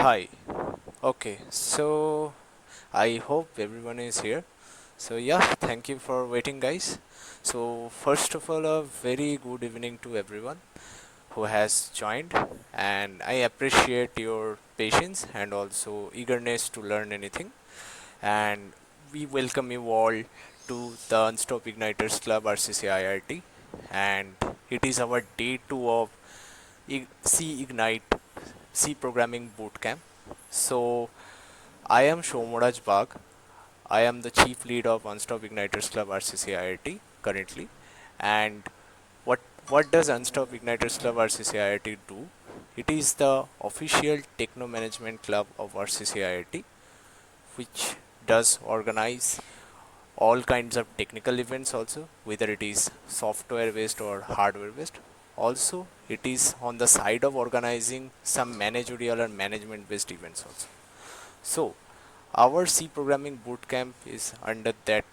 Hi. Okay, so I hope everyone is here. So yeah, thank you for waiting, guys. So first of all, a very good evening to everyone who has joined, and I appreciate your patience and also eagerness to learn anything. And we welcome you all to the Unstop Igniters Club RCCIRT, and it is our day two of C Ignite C Programming Bootcamp. So I am ᴘᴏᴍᴇᴛɪᴠᴇ. I am the chief lead of Unstop Igniters Club RCCIRT currently. And what does Unstop Igniters Club RCCIRT do? It is the official techno management club of RCCIRT, which does organize all kinds of technical events also, whether it is software based or hardware based. Also, it is on the side of organizing some managerial and management based events also. So, our C programming bootcamp is under that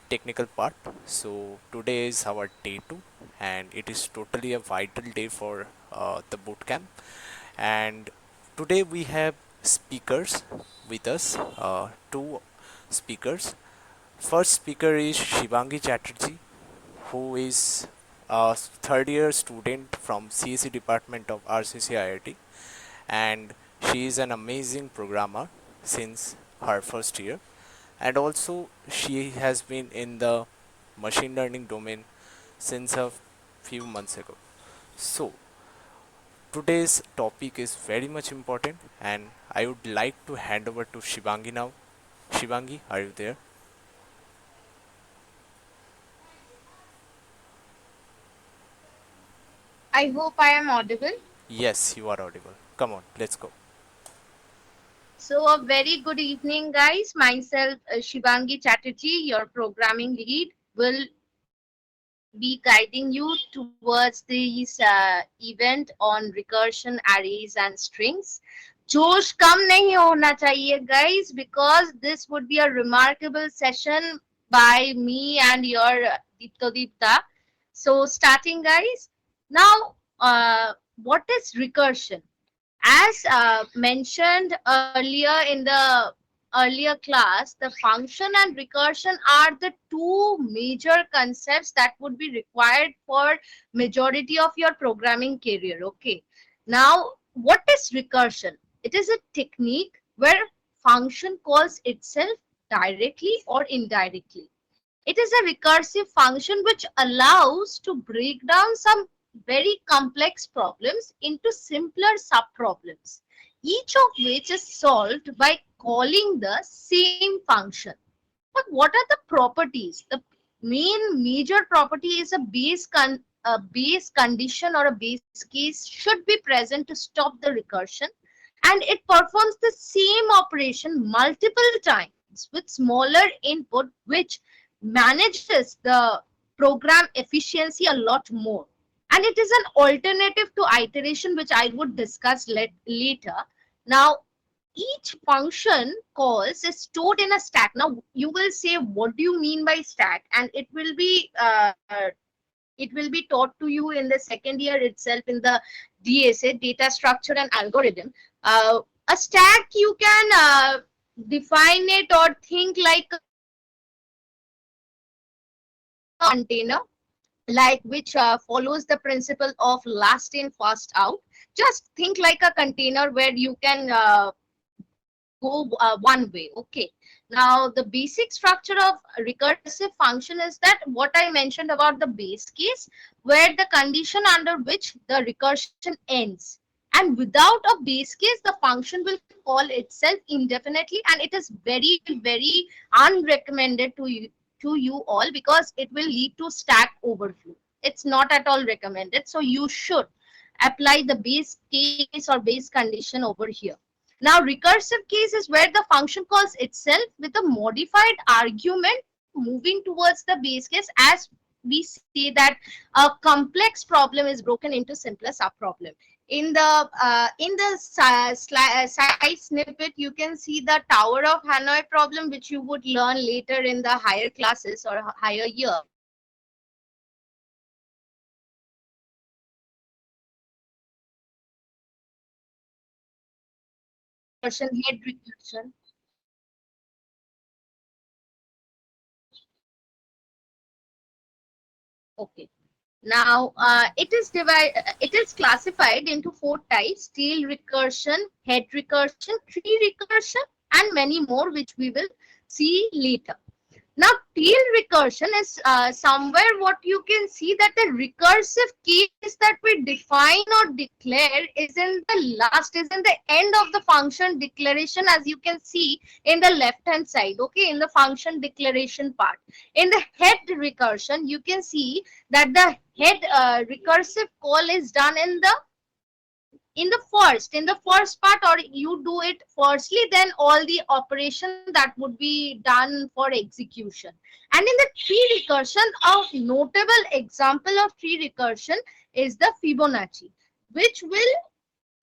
technical part. So, today is our day 2, and it is totally a vital day for the bootcamp. And today we have speakers with us, two speakers. First speaker is Shibangi Chatterjee, who is a third year student from CSE department of RCCIRT, and she is an amazing programmer since her first year, and also she has been in the machine learning domain since a few months ago. So today's topic is very much important, and I would like to hand over to Shibangi now. Shibangi, are you there? I hope I am audible. Yes, you are audible. Come on, let's go. So, a very good evening, guys. Myself, Shibangi Chatterjee, your programming lead, will be guiding you towards this event on recursion arrays and strings. जोश कम नहीं होना चाहिए, guys, because this would be a remarkable session by me and your Diptodeep. So, starting, guys. Now, what is recursion? As mentioned earlier in the earlier class, the function and recursion are the two major concepts that would be required for majority of your programming career. Okay. Now, what is recursion? It is a technique where function calls itself directly or indirectly. It is a recursive function which allows to break down some very complex problems into simpler subproblems, each of which is solved by calling the same function. But what are the properties? The main major property is a base condition or a base case should be present to stop the recursion, and it performs the same operation multiple times with smaller input, which manages the program efficiency a lot more. And it is an alternative to iteration, which I would discuss later. Now, each function calls is stored in a stack. Now, you will say, what do you mean by stack? And it will be taught to you in the second year itself in the DSA, data structure and algorithm. A stack, you can define it or think like a container, like which follows the principle of last in first out. Just think like a container where you can go one way. Okay. Now the basic structure of recursive function is that what I mentioned about the base case, where the condition under which the recursion ends, and without a base case the function will call itself indefinitely, and it is very very unrecommended to you all, because it will lead to stack overflow. It's not at all recommended, so you should apply the base case or base condition over here. Now, recursive case is where the function calls itself with a modified argument moving towards the base case, as we say that a complex problem is broken into simpler subproblem. In the side snippet, you can see the Tower of Hanoi problem, which you would learn later in the higher classes or higher year. So, what is recursion? Recursion is a function call, which is called by the function called itself. Now, recursion is a function call which is called by the function called itself. Now, recursion is a function call which is called by the function called itself. Now, recursion is a function call which is called by the function called itself. recursion, head recursion. Okay. Now, it is classified into four types: tail recursion, head recursion, tree recursion, and many more, which we will see later. Now, tail recursion is somewhere what you can see that the recursive case that we define or declare is in the last, is in the end of the function declaration, as you can see in the left hand side, okay, in the function declaration part. In the head recursion, you can see that the head recursive call is done in the first part, or you do it firstly, then all the operation that would be done for execution. And in the tree recursion, a notable example of tree recursion is the Fibonacci, which will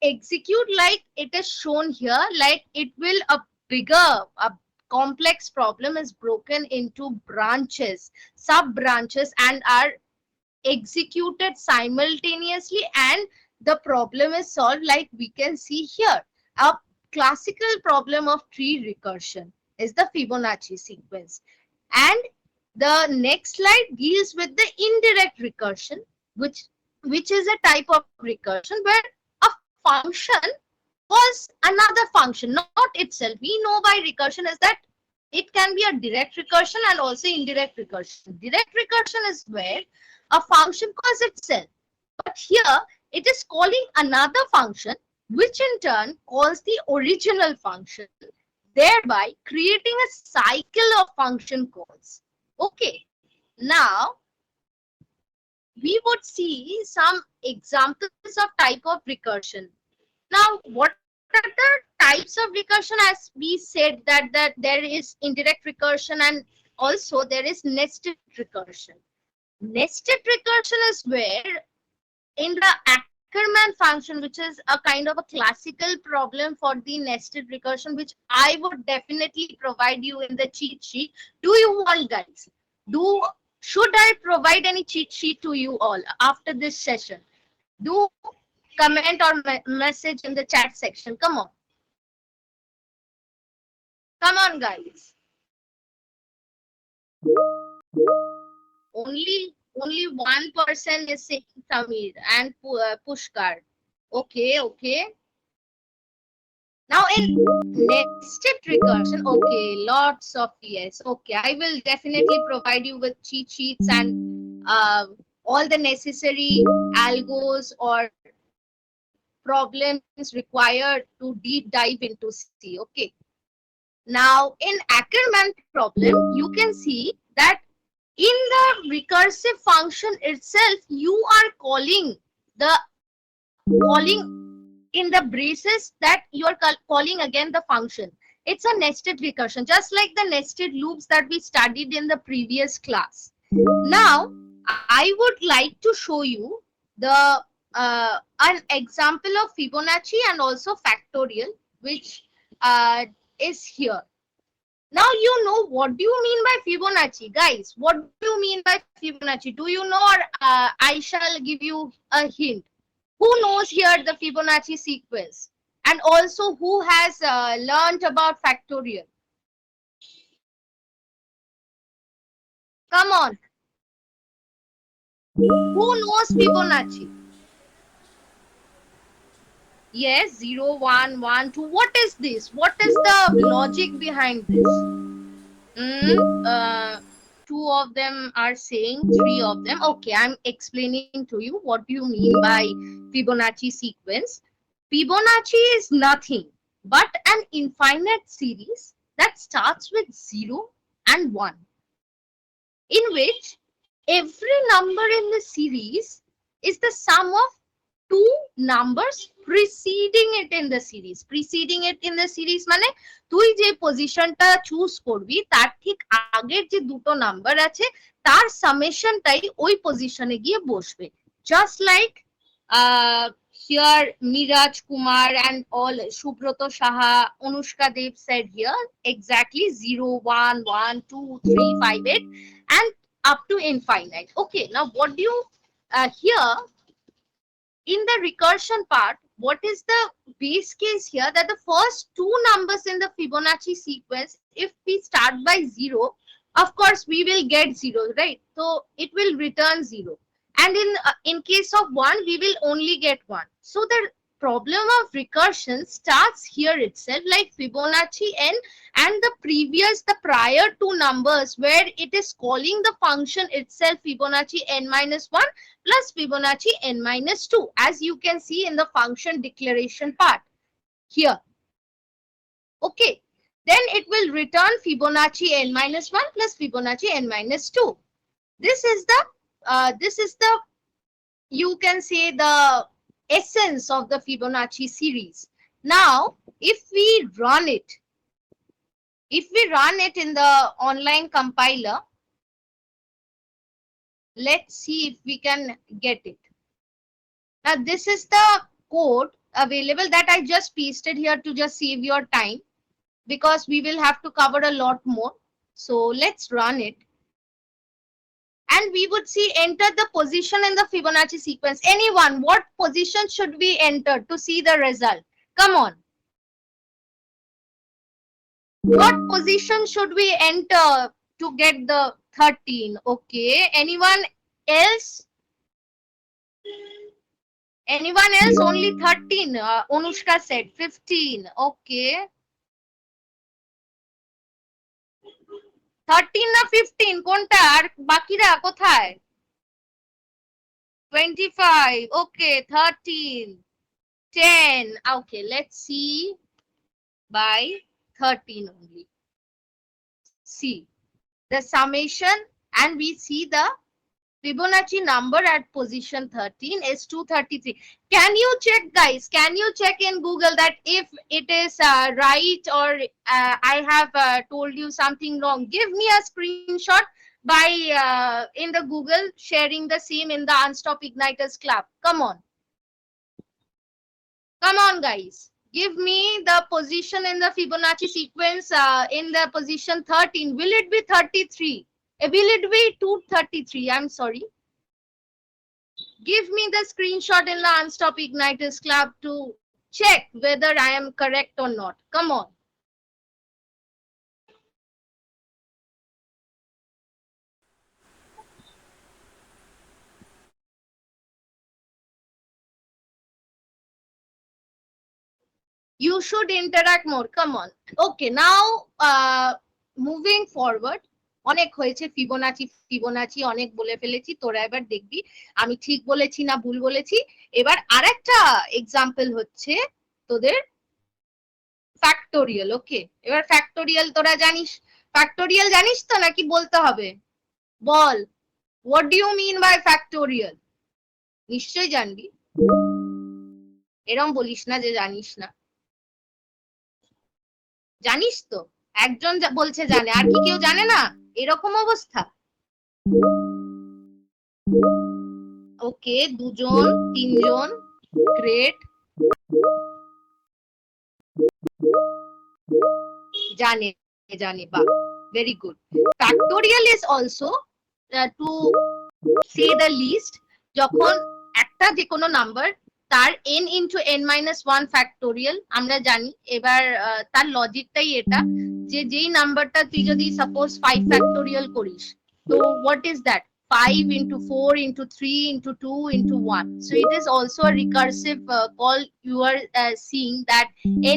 execute like it is shown here, like it will a complex problem is broken into branches, sub branches, and are executed simultaneously, and the problem is solved, like we can see here. A classical problem of tree recursion is the Fibonacci sequence. And the next slide deals with the indirect recursion, which is a type of recursion where a function was another function, not itself. We know by recursion is that it can be a direct recursion and also indirect recursion. Direct recursion is where a function calls itself, but here it is calling another function, which in turn calls the original function, thereby creating a cycle of function calls. Okay, now we would see some examples of type of recursion. Now, what are the types of recursion? As we said that there is indirect recursion and also there is nested recursion. Nested recursion is where in the Ackermann function, which is a kind of a classical problem for the nested recursion, which I would definitely provide you in the cheat sheet. Do you want, guys? Should I provide any cheat sheet to you all after this session? Do comment or message in the chat section. Come on. Come on, guys. Only one person is saying Samir and Pushkar. Okay, okay. Now in nested recursion, okay, lots of yes. Okay, I will definitely provide you with cheat sheets and all the necessary algos or problems required to deep dive into C. Okay. Now in Ackermann problem, you can see that in the recursive function itself, you are calling in the braces that you are calling again the function. It's a nested recursion, just like the nested loops that we studied in the previous class. Now, I would like to show you the an example of Fibonacci and also factorial, which is here. Now you know what do you mean by Fibonacci, guys? What do you mean by Fibonacci? Do you know, or I shall give you a hint? Who knows here the Fibonacci sequence? And also who has learned about factorial? Come on. Who knows Fibonacci? Yes, 0, 1, 1, 2. What is this? What is the logic behind this? Two of them are saying, three of them. Okay, I'm explaining to you what do you mean by Fibonacci sequence. Fibonacci is nothing but an infinite series that starts with 0 and 1, in which every number in the series is the sum of two numbers preceding it in the series. Preceding it in the series মানে তুই যে পজিশনটা choose করবি তার ঠিক আগের যে দুটো নাম্বার আছে তার সামেশনটাই ওই পজিশনে গিয়ে বসবে। Just like here Miraj Kumar and all Shubroto Saha, Anushka Dev said here exactly 0, 1, 1, 2, 3, 5, 8 and up to infinite. Okay, now what do you here in the recursion part, what is the base case here, that the first two numbers in the Fibonacci sequence, if we start by 0, of course we will get 0, right? So it will return 0. And in case of 1, we will only get 1. So the problem of recursion starts here itself, like Fibonacci n and the prior two numbers, where it is calling the function itself Fibonacci n minus 1 plus Fibonacci n minus 2, as you can see in the function declaration part here. Okay, then it will return Fibonacci n minus 1 plus Fibonacci n minus 2. This is the you can say the essence of the Fibonacci series. Now, if we run it in the online compiler, let's see if we can get it. Now, this is the code available that I just pasted here to just save your time, because we will have to cover a lot more. So let's run it. And we would see enter the position in the Fibonacci sequence. Anyone, what position should we enter to see the result? Come on. What position should we enter to get the 13? Okay. Anyone else? Anyone else? Only 13. Anushka said 15. Okay. 13 না 15 কোনটা? আর বাকিরা কোথায়? 25. Okay, 13. 10. Okay, let's see by 13 only. See the summation, and we see the Fibonacci number at position 13 is 233. Can you check, guys? Can you check in Google that if it is right, or I have told you something wrong? Give me a screenshot by in the Google, sharing the same in the Unstop Igniters Club. Come on. Come on, guys. Give me the position in the Fibonacci sequence in the position 13. Will it be 33? Will it be 233? I'm sorry. Give me the screenshot in the Unstop Igniters Club to check whether I am correct or not. Come on. You should interact more. Come on. Okay, now moving forward. অনেক হয়েছে Fibonacci অনেক বলে ফেলেছি, তোরা এবার দেখবি আমি ঠিক বলেছি না ভুল বলেছি। এবার আরেকটা এক্সাম্পল হচ্ছে তোদের ফ্যাক্টোরিয়াল। ওকে, এবার ফ্যাক্টোরিয়াল তোরা জানিস, ফ্যাক্টোরিয়াল জানিস তো নাকি বলতে হবে? বল, what do you mean by factorial? নিশ্চয়ই জানবি, এরকম বলিস না যে জানিস না। জানিস তো? একজন বলছে জানে, আর কি কেউ জানে না? এরকম অবস্থা। ওকে, দুজন, তিনজন, গ্রেট, জানে জানে, বা very good. Factorial is also to say the list, যখন একটা যে কোনো নাম্বার তার n into n minus 1 factorial আমরা জানি। এবার তার লজিকটাই এটা, যে যেই নাম্বারটা তুই যদি সাপোজ 5 ফ্যাক্টোরিয়াল করিস, তো what is that? 5 into 4 into 3 into 2 into 1. So it is also a recursive call. You are seeing that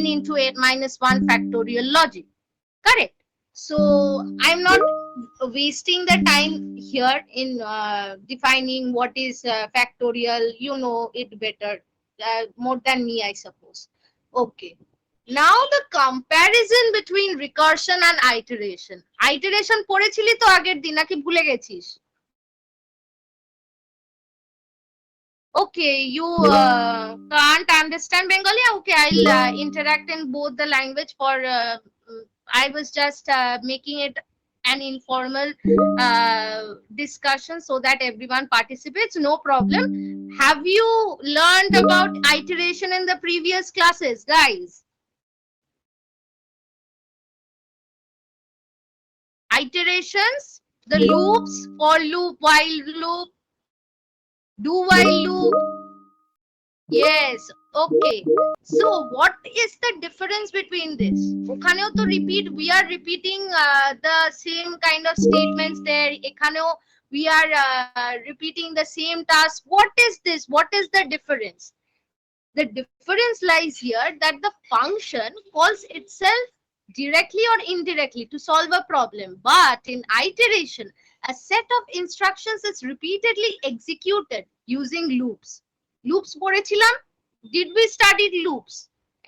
n into n minus 1 factorial logic. Correct. So I'm not wasting the time here in defining what is factorial. You know it better, more than me, I suppose. Okay. Now the comparison between recursion and iteration. Iteration পড়েছিলি তো আগের দিন, নাকি ভুলে গেছিস? Okay, you can't understand Bengali. Okay, I'll interact in both the language. For I was just making it an informal discussion so that everyone participates. No problem. Have you learned about iteration in the previous classes, guys? Iterations, the loops, for loop, while loop, do while loop, Yes, okay. So what is the difference between this? ওখানেও তো repeat, we are repeating the same kind of statements there. এখানেও we are repeating the same task. What is this? What is the difference? The difference lies here that the function calls itself directly or indirectly to solve a problem. But in iteration, a set of instructions is repeatedly executed using loops. Loops পড়েছিলাম? Did we study loops?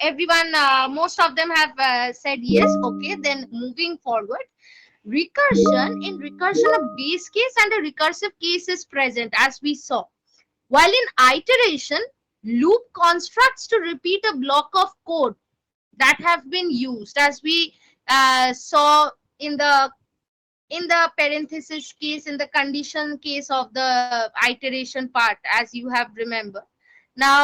Everyone, most of them have said yes. Okay, then moving forward. Recursion, in recursion, a base case and a recursive case is present, as we saw. While in iteration, loop constructs to repeat a block of code that have been used, as we saw in the parenthesis case, in the condition case of the iteration part, as you have remembered. Now,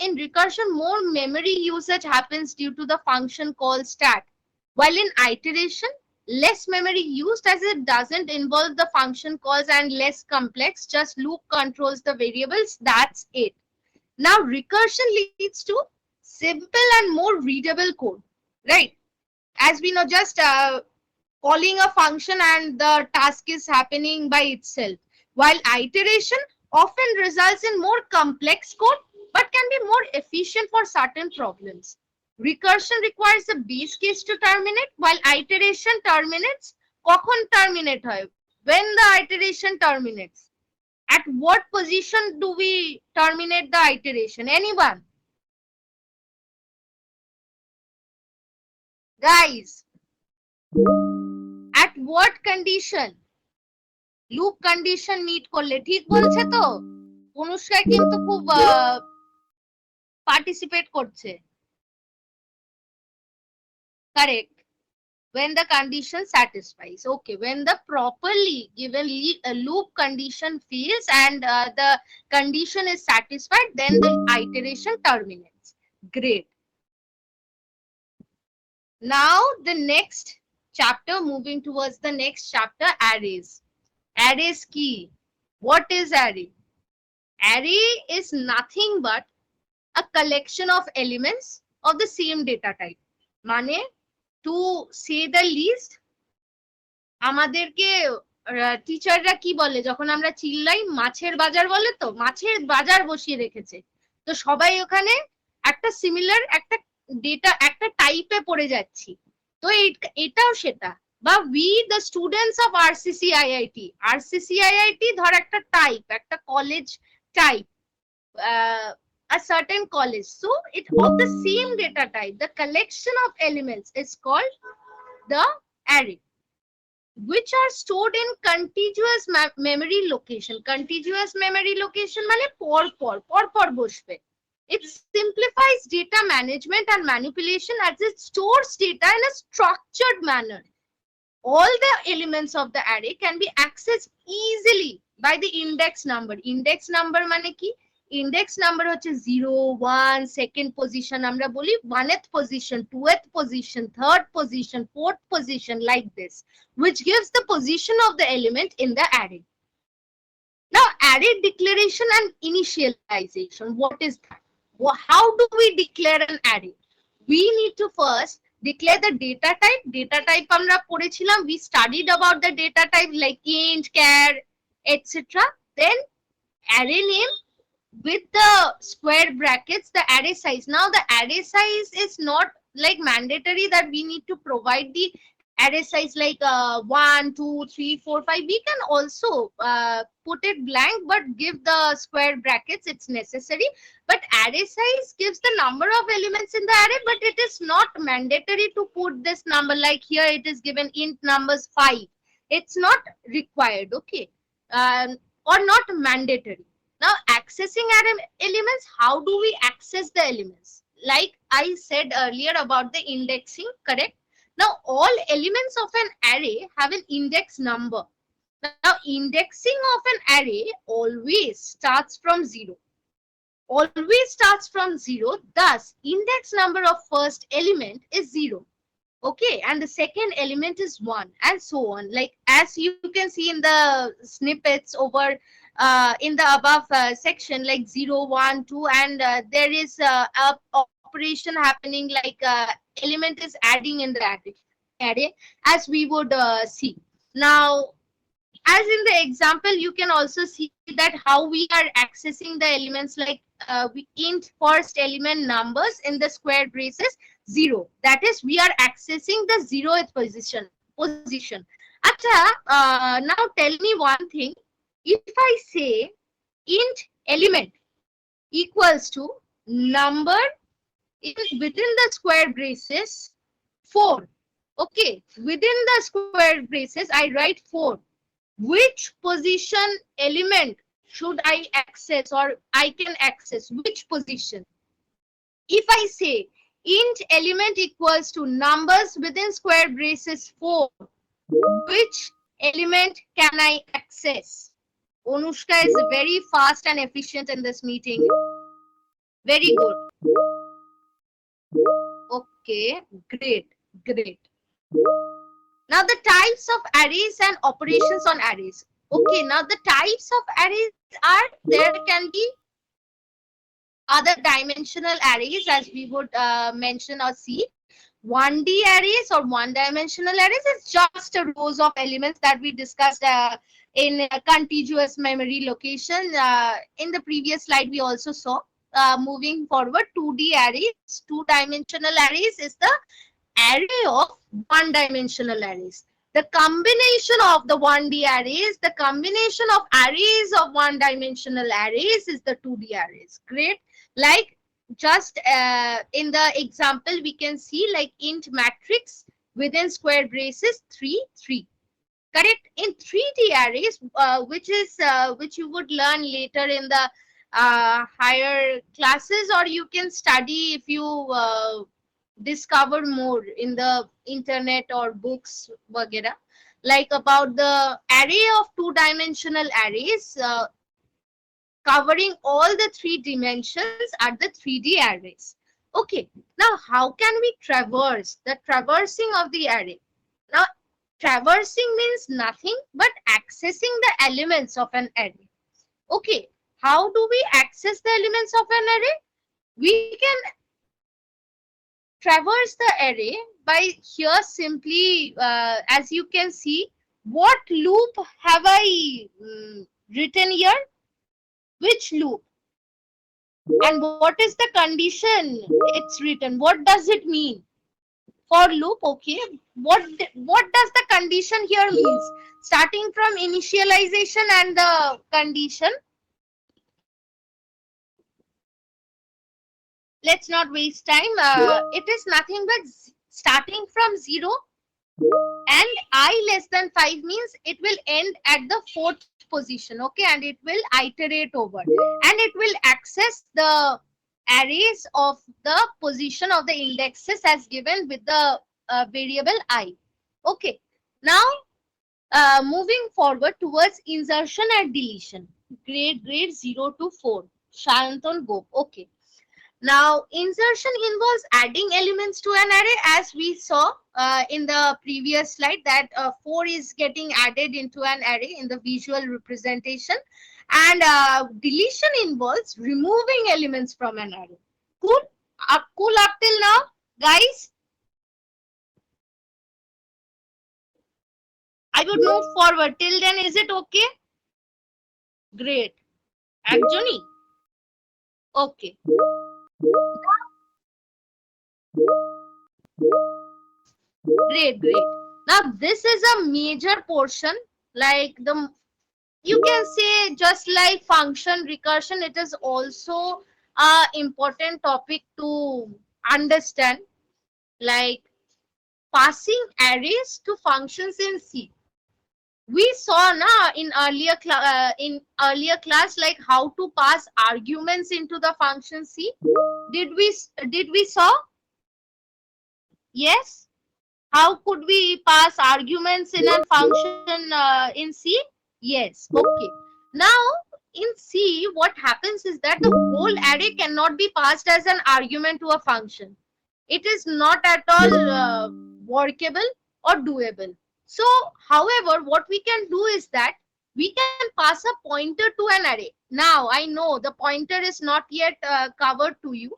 in recursion, more memory usage happens due to the function called stat, while in iteration, less memory used as it doesn't involve the function calls and less complex, just loop controls the variables. That's it. Now, recursion leads to simple and more readable code, right? As we know, just calling a function and the task is happening by itself, while iteration often results in more complex code but can be more efficient for certain problems. Recursion requires a base case to terminate, while iteration terminates. কখন terminate হয়? When the iteration terminates. At what position do we terminate the iteration? Anyone? Guys, at what condition? Loop condition meet করলে, ঠিক বলছে তো? অনুষ্কা কিন্তু খুব participate করছে। Correct. When the condition satisfies. Okay, when the properly given loop condition fails and the condition is satisfied, then the iteration terminates. Great. Now the next chapter, moving towards the next chapter, arrays. Arrays key. What is array? Array is nothing but a collection of elements of the same data type. মানে, to say the least, আমাদেরকে টিচাররা কি বলে যখন আমরা চিল্লাই? মাছের বাজার বলে তো, মাছের বাজার বসিয়ে রেখেছে। তো সবাই ওখানে একটা সিমিলার একটা ডেটা একটা টাইপে পড়ে যাচ্ছি। তো এটাও সেটা। বা we the students of RCC IIT ধর একটা টাইপ, একটা college type, a certain college, so it of the same data type, the collection of elements is called the array, which are stored in contiguous memory location. Contiguous memory location মানে পর বসবে। It simplifies data management and manipulation as it stores data in a structured manner. All the elements of the array can be accessed easily by the index number. Index number মানে কি? Index number হচ্ছে 0, 1, second position, আমরা বলি 1th position, 2th position, 3rd position, 4th position, like this, which gives the position of the element in the array. Now, array declaration and initialization. What is that? How do we declare an array? We need to first declare the data type. Data type আমরা পড়েছিলাম, we studied about the data type like int, char, etc. Then array name with the square brackets, the array size. Now the array size is not like mandatory that we need to provide the array size like 1, 2, 3, 4, 5. We can also put it blank but give the square brackets, it's necessary. But array size gives the number of elements in the array, but it is not mandatory to put this number. Like here it is given int numbers 5. It's not required, okay, or not mandatory. Now, accessing array elements, how do we access the elements? Like I said earlier about the indexing, correct? Now, all elements of an array have an index number. Now, indexing of an array always starts from 0. Always starts from 0. Thus, index number of first element is 0. Okay, and the second element is 1, and so on. Like as you can see in the snippets over in the above section, like 0, 1, 2, and there is a operation happening, like element is adding in the array, as we would see. Now, as in the example, you can also see that how we are accessing the elements, like we int first element numbers in the square braces 0. That is, we are accessing the 0th position. Acha, now tell me one thing. If I say int element equals to number within the square braces 4. Okay, within the square braces I write 4. Which position element should I access, or I can access? Which position? If I say int element equals to numbers within square braces 4, which element can I access? Anushka is very fast and efficient in this meeting. Very good. Okay, great, great. Now the types of arrays and operations on arrays. Okay, now the types of arrays are, there can be other dimensional arrays, as we would mention or see. 1D arrays or one-dimensional arrays is just a rows of elements that we discussed in contiguous memory location. In the previous slide, we also saw. Moving forward, 2D arrays, two-dimensional arrays is the array of one-dimensional arrays. The combination of the 1D arrays, the combination of arrays of one-dimensional arrays is the 2D arrays. Great. Like just in the example, we can see like int matrix within square braces 3, 3. Correct. In 3D arrays, which you would learn later in the higher classes, or you can study if you discover more in the internet or books वगैरह, like about the array of two-dimensional arrays covering all the 3 dimensions at the 3D arrays. Okay, now how can we traverse? The traversing of the array. Now traversing means nothing but accessing the elements of an array. Okay, how do we access the elements of an array? We can traverse the array by here simply, as you can see, what loop have I written here? Which loop? And what is the condition it's written? What does it mean? For loop, okay. What does the condition here means? Starting from initialization and the condition. Let's not waste time. It is nothing but starting from 0 and I less than 5 means it will end at the 4th position. Okay, and it will iterate over and it will access the arrays of the position of the indexes as given with the variable I. Okay, now moving forward towards insertion and deletion. Grade 0 to 4. Shanton Gop. Okay. Now, insertion involves adding elements to an array, as we saw in the previous slide that 4 is getting added into an array in the visual representation, and deletion involves removing elements from an array. Cool? Cool up till now, guys? I would move forward. Till then, is it okay? Great. Akjoni? Okay. Great, great. Now this is a major portion, like the, you can say just like function recursion, it is also a important topic to understand, like passing arrays to functions in C. We saw in earlier class like how to pass arguments into the function C. Did we saw? Yes. How could we pass arguments in a function in C? Yes. Okay. Now in C, what happens is that the whole array cannot be passed as an argument to a function. It is not at all workable or doable. So, however, what we can do is that we can pass a pointer to an array. Now I know the pointer is not yet covered to you,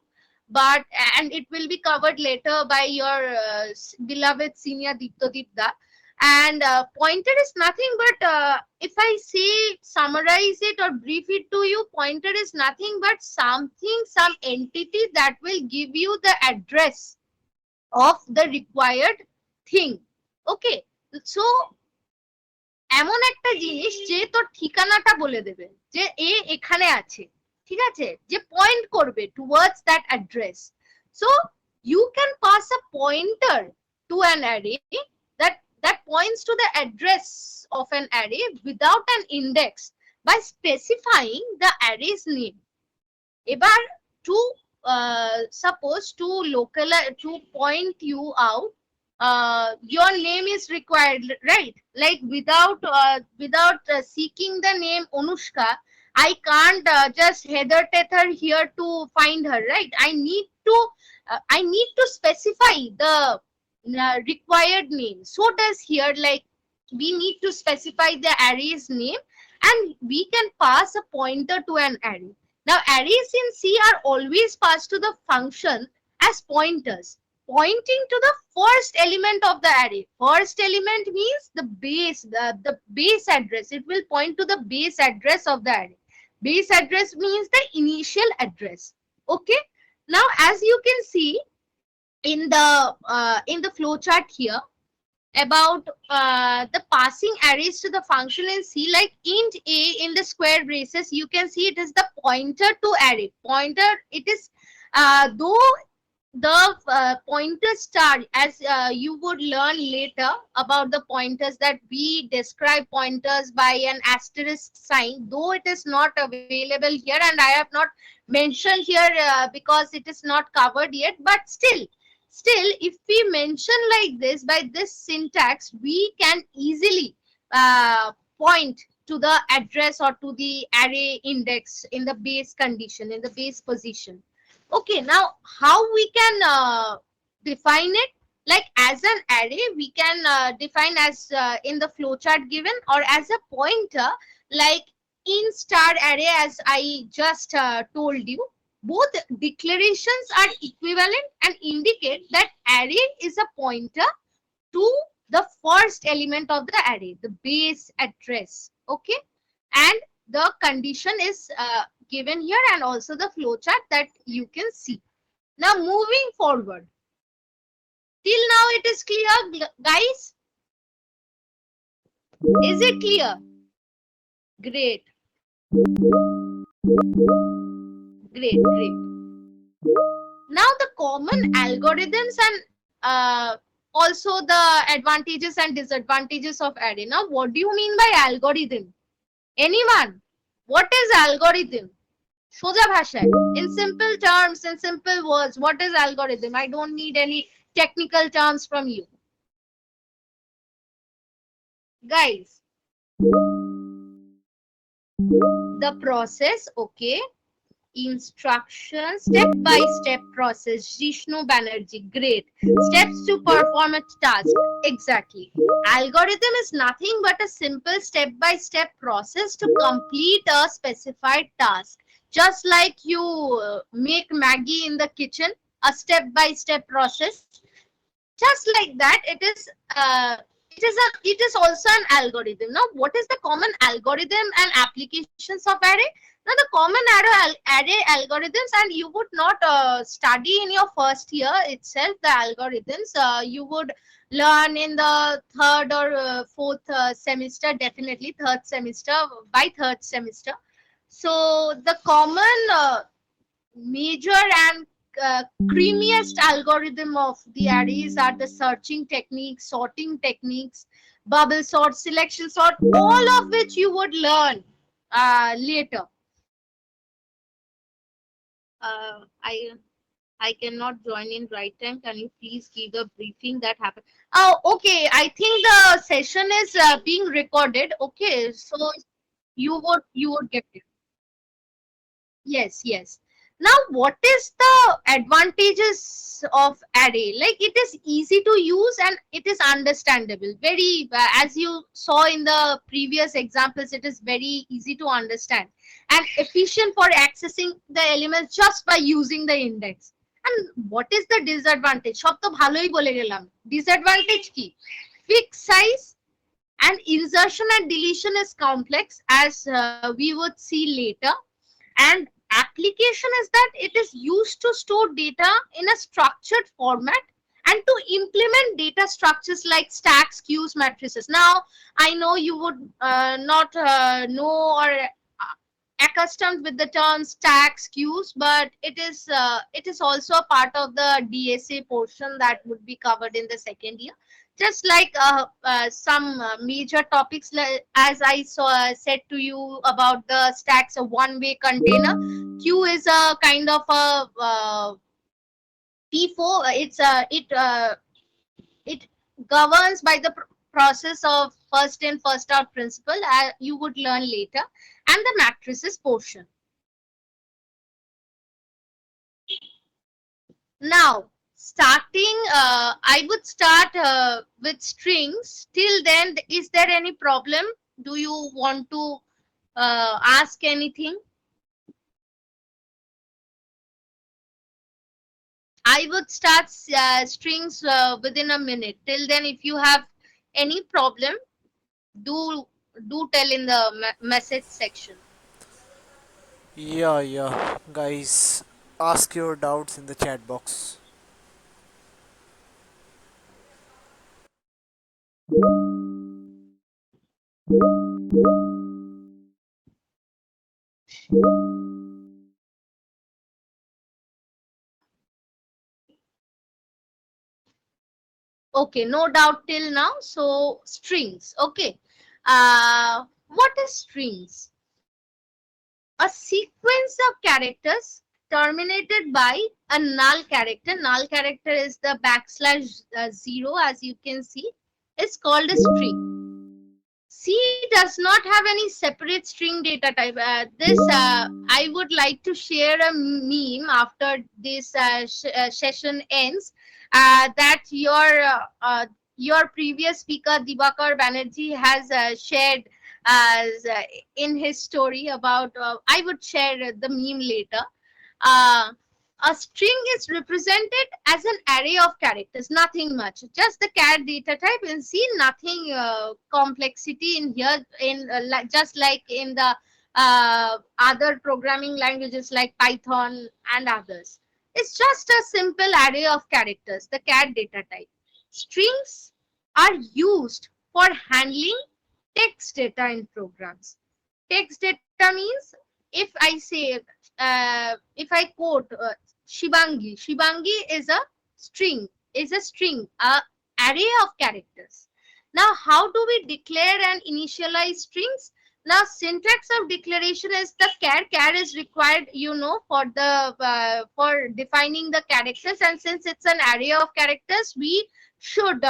but and it will be covered later by your beloved senior Diptodeep Da. And pointer is nothing but if I say summarize it or brief it to you, pointer is nothing but something, some entity that will give you the address of the required thing. Okay, so এমন একটা জিনিস যে তোর ঠিকানাটা বলে দেবে যে এ এখানে আছে, ঠিক আছে, যে পয়েন্ট করবে towards that address. So you can pass a pointer to an array that points to the address of an array without an index by specifying the array's name. এবার to suppose to point you out, your name is required, right? Like without seeking the name Anushka, I can't just heather tether here to find her, right? I need to specify the required name. So does here, like we need to specify the array's name, and we can pass a pointer to an array. Now arrays in C are always passed to the function as pointers, pointing to the first element of the array. First element means the base, the base address. It will point to the base address of the array. Base address means the initial address. Okay. Now, as you can see in the flowchart here about the passing arrays to the function in C, like int a in the square braces, you can see it is the pointer to array. Pointer, it is though the pointer star, as you would learn later about the pointers, that we describe pointers by an asterisk sign, though it is not available here and I have not mentioned here because it is not covered yet, but still if we mention like this, by this syntax, we can easily point to the address or to the array index in the base condition, in the base position. Okay, now how we can define it? Like as an array, we can define as in the flowchart given, or as a pointer like in star array, as I just told you. Both declarations are equivalent and indicate that array is a pointer to the first element of the array, the base address. Okay, and the condition is given here, and also the flowchart that you can see. Now moving forward, till now it is clear, guys? Is it clear? Great. Great. Now the common algorithms and also the advantages and disadvantages of array. Now what do you mean by algorithm? Anyone? What is algorithm? সোজা ভাষায়, in simple terms, in simple words, what is algorithm? I don't need any technical terms from you. Guys, the process, okay, instruction, step-by-step process. Jishnu Banerjee, great. Steps to perform a task. Exactly. Algorithm is nothing but a simple step-by-step process to complete a specified task. Just like you make Maggie in the kitchen, a step-by-step process. Just like that, it is also an algorithm. Now, what is the common algorithm and applications of array? Now, the common array algorithms, and you would not study in your first year itself the algorithms. You would learn in the third or fourth semester, definitely third semester, by third semester. So, the common major and creamiest algorithm of the arrays are the searching techniques, sorting techniques, bubble sort, selection sort, all of which you would learn later. I cannot join in right time. Can you please give the briefing that happened? Oh, okay. I think the session is being recorded. Okay, so you would get it. Yes. Now, what is the advantages types of array. Like it is easy to use and it is understandable. Very, as you saw in the previous examples, it is very easy to understand and efficient for accessing the elements just by using the index. And what is the disadvantage? সব তো ভালোই বলে গেলাম। Disadvantage কি? Fixed size and insertion and deletion is complex, as we would see later. And application is that it is used to store data in a structured format and to implement data structures like stacks, queues, matrices. Now, I know you would not know or accustomed with the term stacks, queues, but it is also a part of the DSA portion that would be covered in the second year. Just like some major topics, as I said to you about the stacks, a one-way container. Queue is a kind of a P4. It governs by the process of first in first out principle. You would learn later, and the matrices portion. Now, starting, I would start with strings. Till then, is there any problem? Do you want to ask anything? I would start strings within a minute. Till then, if you have any problem, do tell in the message section. Yeah, guys, ask your doubts in the chat box. Okay, no doubt till now. So strings. Okay. What is strings? A sequence of characters terminated by a null character. Null character is the \0, as you can see. It's called a string. C does not have any separate string data type. I would like to share a meme after this session ends. That your previous speaker Dibakar Banerjee has shared as in his story about. I would share the meme later. Uh, a string is represented as an array of characters, nothing much, just the char data type, and see nothing complexity in here, in just like in the other programming languages like Python and others. It's just a simple array of characters, the char data type. Strings are used for handling text data in programs. Text data means, if I say, if I quote Shibangi is a string, array of characters. Now, how do we declare and initialize strings? Now, syntax of declaration is the char is required, for the for defining the characters, and since it's an array of characters, we should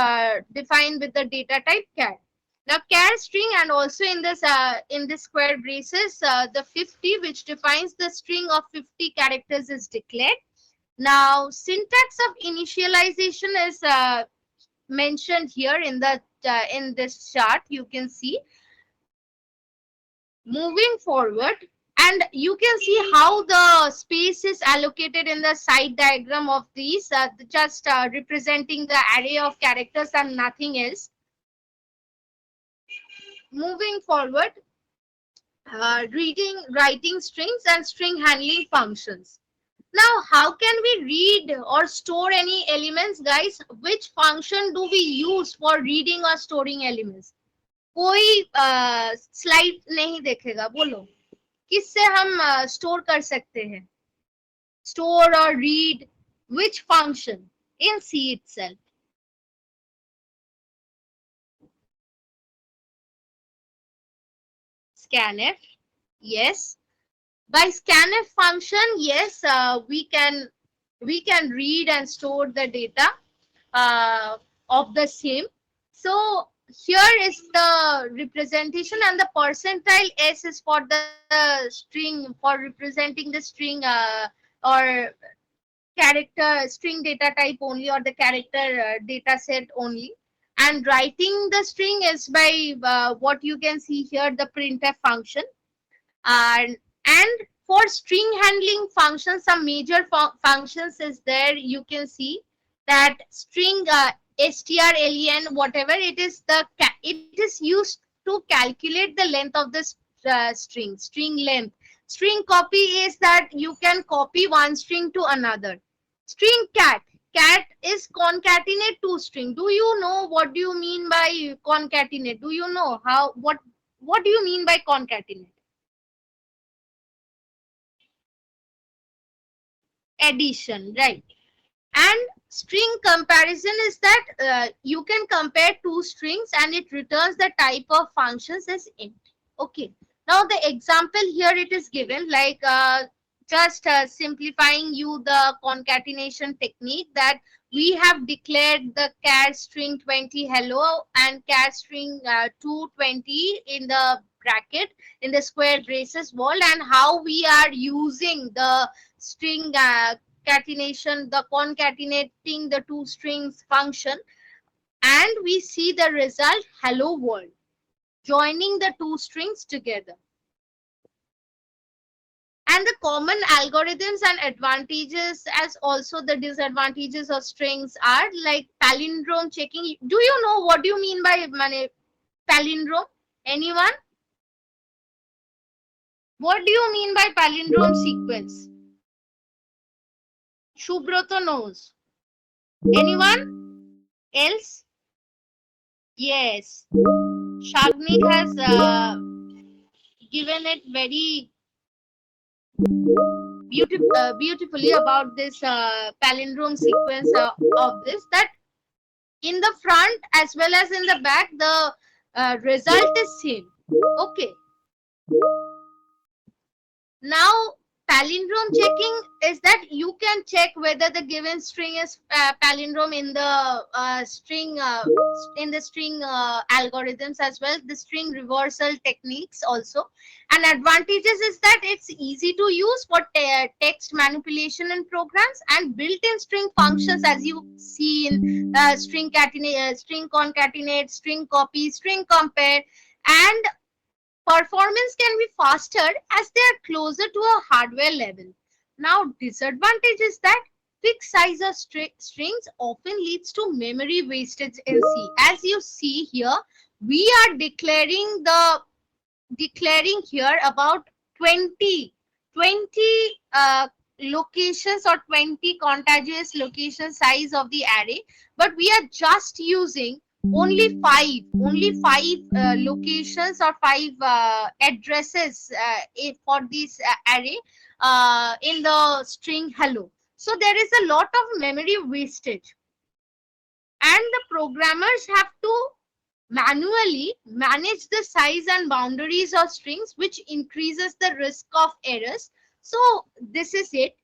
define with the data type char. Now, char string, and also in this square braces, the 50, which defines the string of 50 characters, is declared. Now, syntax of initialization is mentioned here in the in this chart. You can see. Moving forward, and you can see how the space is allocated in the side diagram of these, just representing the array of characters and nothing else. Moving forward, reading, writing strings and string handling functions. Now, how can we read or store any elements, guys? Which function do we use for reading or storing elements? कोई slide नहीं देखेगा, बोलो किससे हम store कर सकते हैं? Store or read, which function in C itself? Scanf, yes. By scanf function, yes, we can read and store the data of the same. So here is the representation, and the percentile S is for the string, for representing the string or character string data type only, or the character data set only. And writing the string is by what you can see here, the printf function. And for string handling functions, some major functions is there. You can see that string strlen, whatever it is, it is used to calculate the length of the string length. String copy is that you can copy one string to another. String cat is concatenate two string. Do you know what do you mean by concatenate? Do you know what do you mean by concatenate? Addition, right? And string comparison is that you can compare two strings and it returns the type of functions as int. Okay, now the example here it is given, like just simplifying you the concatenation technique, that we have declared the char string 20 hello and char string 220 in the bracket, in the square braces wall, and how we are using the string concatenation, the concatenating the two strings function, and we see the result hello world, joining the two strings together. And the common algorithms and advantages, as also the disadvantages of strings, are like palindrome checking. Do you know what do you mean by palindrome? Anyone? What do you mean by palindrome sequence? Shubroto knows. Anyone else? Yes. Shagnik has given it very beautifully about this palindrome sequence of this, that in the front as well as in the back, the result is same. Okay. Now, palindrome checking is that you can check whether the given string is palindrome in the string algorithms, as well the string reversal techniques also. And advantages is that it's easy to use for text manipulation in programs, and built-in string functions, as you see in string concatenate, string copy, string compare, and performance can be faster as they are closer to a hardware level. Now, disadvantage is that fixed size of strings often leads to memory wastage in C. As you see here, we are declaring here about 20 locations or 20 contiguous location size of the array, but we are just using only five locations or five addresses for this array in the string hello. So there is a lot of memory wastage, and the programmers have to manually manage the size and boundaries of strings, which increases the risk of errors. So this is it.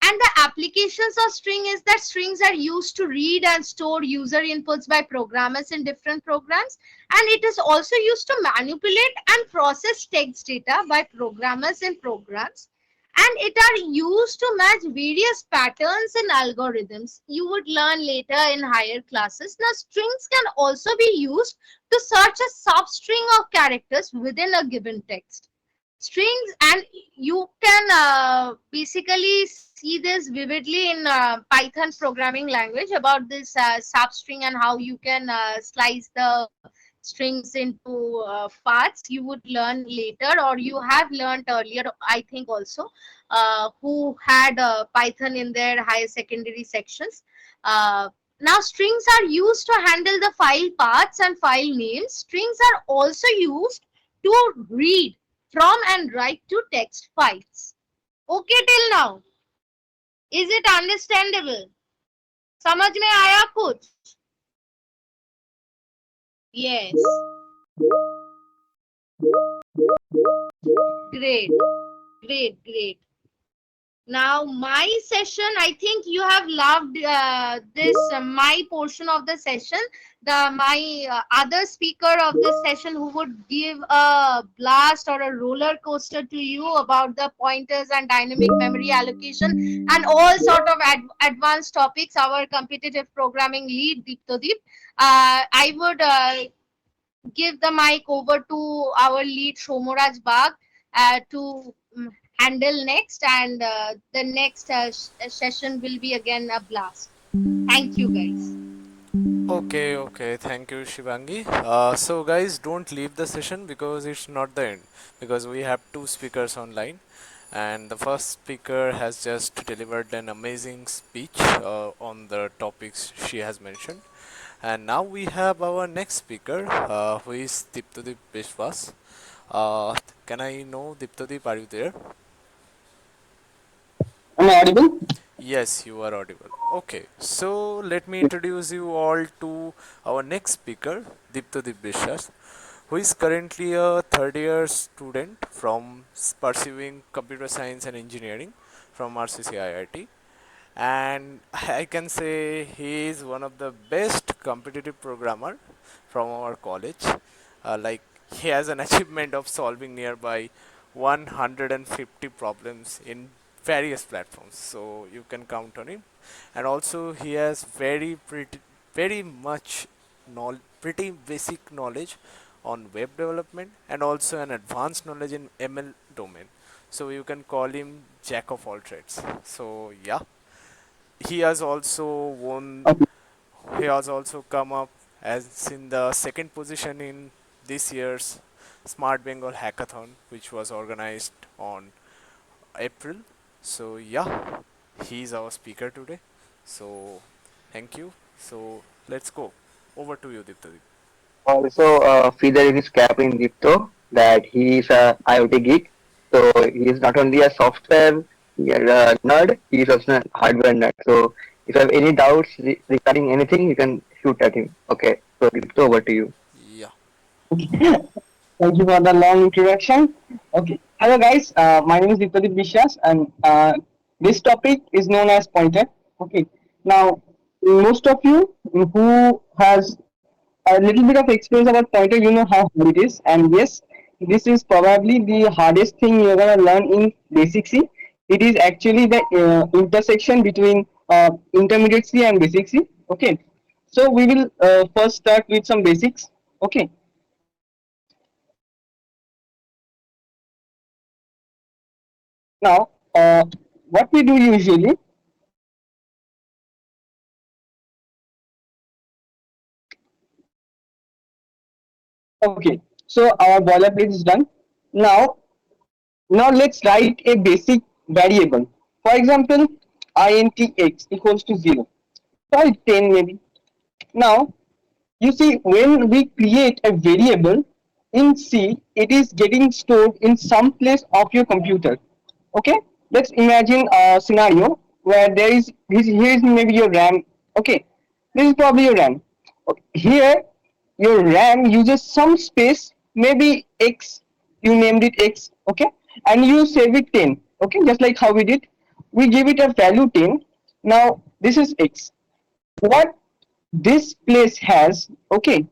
And the applications of string is that strings are used to read and store user inputs by programmers in different programs, and it is also used to manipulate and process text data by programmers in programs, and it are used to match various patterns in algorithms. You would learn later in higher classes. Now, strings can also be used to search a substring of characters within a given text. Strings, and you can basically see this vividly in Python programming language, about this substring and how you can slice the strings into parts. You would learn later, or you have learned earlier, I think also, who had Python in their higher secondary sections. Now, strings are used to handle the file paths and file names. Strings are also used to read from and write to text files. Okay till now? Is it understandable? समझ में आया कुछ? Yes. Great. Great. Now, my session, I think you have loved this, my portion of the session. The my other speaker of this session who would give a blast or a roller coaster to you about the pointers and dynamic memory allocation and all sort of advanced topics. Our competitive programming lead, Diptodeep. I would give the mic over to our lead Shomoraj Bag to handle next, and the next session will be again a blast. Thank you, guys. Okay, okay. Thank you, Shibangi. So, guys, don't leave the session because it's not the end. Because we have two speakers online, and the first speaker has just delivered an amazing speech on the topics she has mentioned. And now we have our next speaker, who is Diptodeep Biswas. Can I know, Diptodeep, are you there? Am I audible? Yes, you are audible. Okay, so let me introduce you all to our next speaker, Diptodeep Biswas, who is currently a third year student from pursuing computer science and engineering from RCC IIT. And I can say he is one of the best competitive programmer from our college. Like he has an achievement of solving nearby 150 problems in various platforms, so you can count on him. And also he has very much pretty basic knowledge on web development and also an advanced knowledge in ML domain. So you can call him jack of all trades. So yeah, he has also won. Okay. He has also come up as in the second position in this year's Smart Bengal Hackathon, which was organized on April. So yeah, he's our speaker today. So thank you. So let's go. Over to you, Diptadeep. Also, feather in his cap in Dipto that he is a IoT geek. So he is not only a software nerd, he is also a hardware nerd. So if you have any doubts regarding anything, you can shoot at him. Okay. So Dipto, over to you. Yeah. Thank you for the long introduction. Okay. Hello, guys. My name is Diptodeep Biswas, and this topic is known as pointer. Okay. Now, most of you who has a little bit of experience about pointer, you know how hard it is. And yes, this is probably the hardest thing you're gonna learn in basic C. It is actually the intersection between intermediate C and basic C. Okay. So we will first start with some basics. Okay. Now, what we do usually, okay, so our boilerplate is done. Now, now let's write a basic variable. For example, int x equals to 0. Call it 10 maybe. Now, you see, when we create a variable in C, it is getting stored in some place of your computer. Okay, let's imagine a scenario where there is here is maybe your RAM. Okay, this is probably your RAM. Okay. Here, your RAM uses some space, maybe X. You named it X. Okay, and you save it 10. Okay, just like how we did, we give it a value 10. Now this is X. What this place has, okay,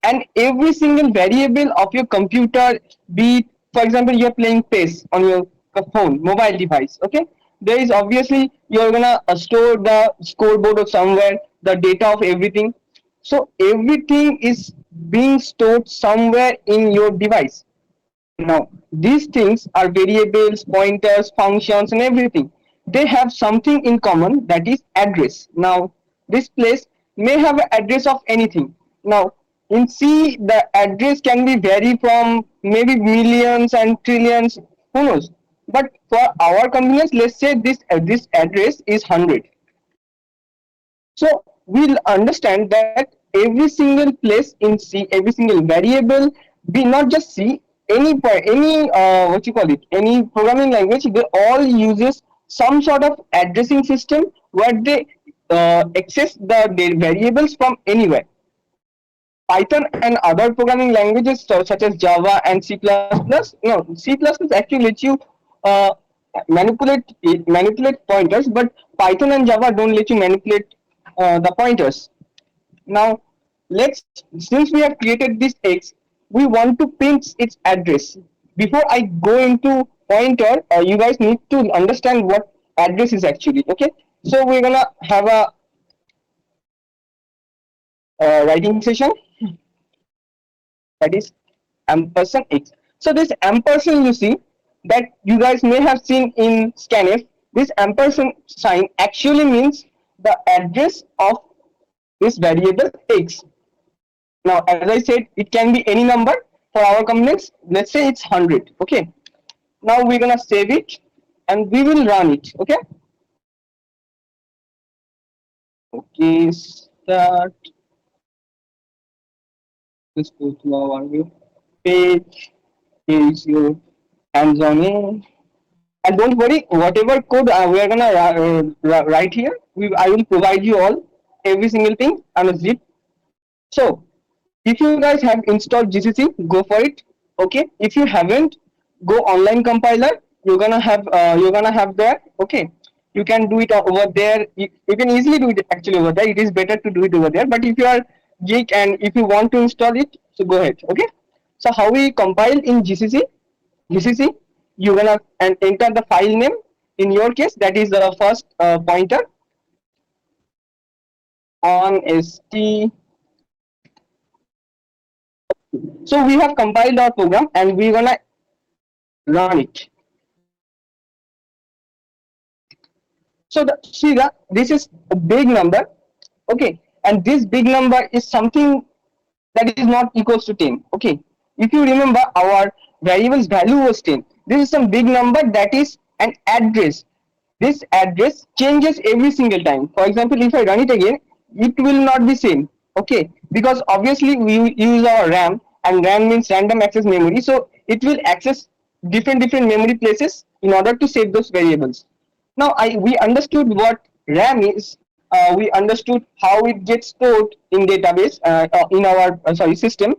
and every single variable of your computer, be it, for example, you're playing PES on your phone mobile device. Okay, there is obviously you're gonna store the scoreboard or somewhere, the data of everything. So everything is being stored somewhere in your device. Now, these things are variables, pointers, functions, and everything. They have something in common, that is address. Now, this place may have an address of anything. Now, in C, the address can be vary from maybe millions and trillions, who knows? But for our convenience, let's say this address is 100. So we'll understand that every single place in C, every single variable, be not just C, any what you call it, any programming language, they all uses some sort of addressing system where they access the variables from anywhere. Python and other programming languages such as Java and C++. No, C++ actually lets you uh, manipulate pointers, but Python and Java don't let you manipulate the pointers. Now, let's since we have created this X, we want to print its address. Before I go into pointer, you guys need to understand what address is actually. Okay, so we're gonna have a writing session, that is ampersand X. So this ampersand you see that you guys may have seen in scanf. This ampersand sign actually means the address of this variable X. Now, as I said, it can be any number. For our components, let's say it's 100. Okay. Now we're gonna save it and we will run it. Okay. Okay. Start. Let's go to our page. Here is your hands on it. And don't worry, whatever code we are gonna write here, I will provide you all every single thing on a zip. So if you guys have installed GCC, go for it. Okay. If you haven't, go online compiler. You're gonna have there. Okay. You can do it over there. You can easily do it actually over there. It is better to do it over there. But if you are geek and if you want to install it, so go ahead. Okay. So how we compile in GCC? GCC, you're gonna and enter the file name. In your case, that is the first pointer on st. So we have compiled our program and we're gonna run it. So see that this is a big number, okay, and this big number is something that is not equals to 10. Okay, if you remember, our variable's value was 10. This is some big number that is an address. This address changes every single time. For example, if I run it again, it will not be same. Okay, because obviously we use our RAM, and RAM means random access memory, so it will access different memory places in order to save those variables. Now we understood what RAM is. We understood how it gets stored in database in our system.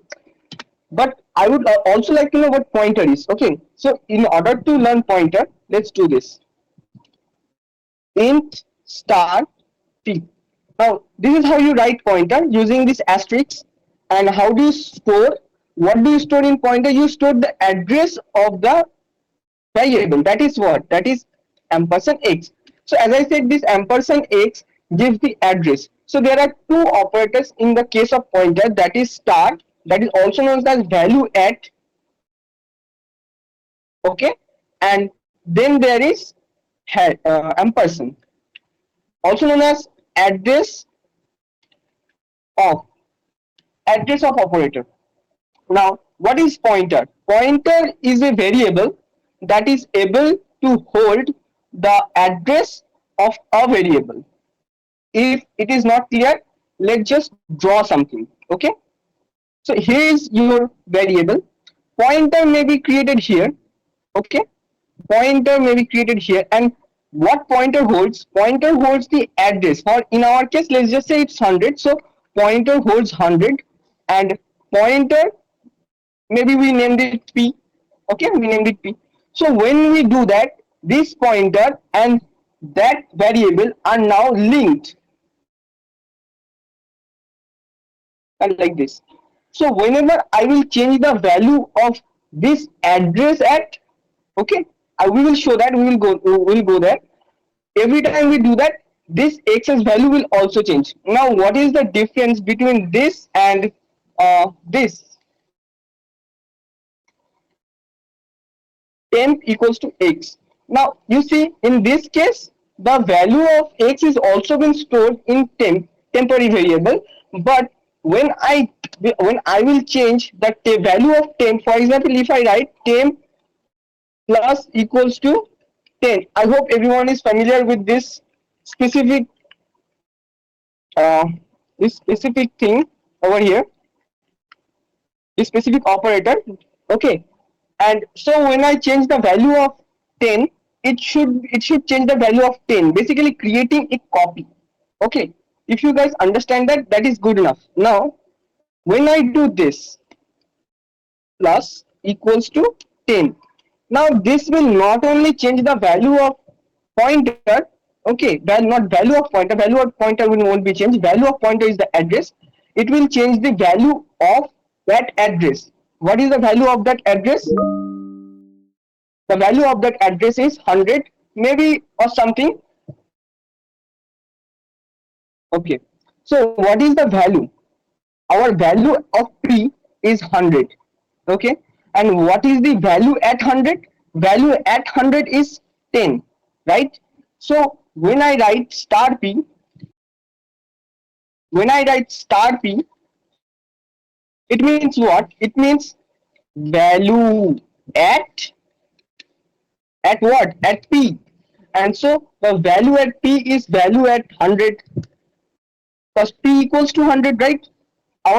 But I would also like to know what pointer is. Okay, so in order to learn pointer, let's do this. Int star t. Now this is how you write pointer using this asterisk. And how do you store? What do you store in pointer? You store the address of the variable. That is what? That is ampersand x. So as I said, this ampersand x gives the address. So there are two operators in the case of pointer, that is star, that is also known as value at, okay, and then there is ampersand, also known as of address of operator. Now, what is pointer? Pointer is a variable that is able to hold the address of a variable. If it is not clear, let's just draw something. Okay. So here is your variable. Pointer may be created here. Okay. Pointer may be created here. And what pointer holds? Pointer holds the address. For in our case, let's just say it's 100. So pointer holds 100, and pointer, maybe we named it P. Okay, we named it P. So when we do that, this pointer and that variable are now linked, and like this. So whenever I will change the value of this address at, okay, we will show that, we will go there. Every time we do that, this x's value will also change. Now what is the difference between this and this? Temp equals to x. Now you see, in this case, the value of x is also been stored in temporary variable. But when I will change the value of temp, for example, if I write temp plus equals to 10, I hope everyone is familiar with specific uh, this specific thing over here, this specific operator. Okay, and so when I change the value of 10, it should change the value of 10, basically creating a copy. Okay, if you guys understand that, that is good enough. Now when I do this plus equals to 10, Now this will not only change the value of pointer, okay, not value of pointer, value of pointer will won't be changed. Value of pointer is the address. It will change the value of that address. What is the value of that address? The value of that address is 100 maybe or something. Okay, so what is the value? Our value of p is 100. Okay, and what is the value at 100? Value at 100 is 10, right? So when I write star p, when I write star p, it means what? It means value at what? At p. And so the value at p is value at 100, because p equals to 100, right?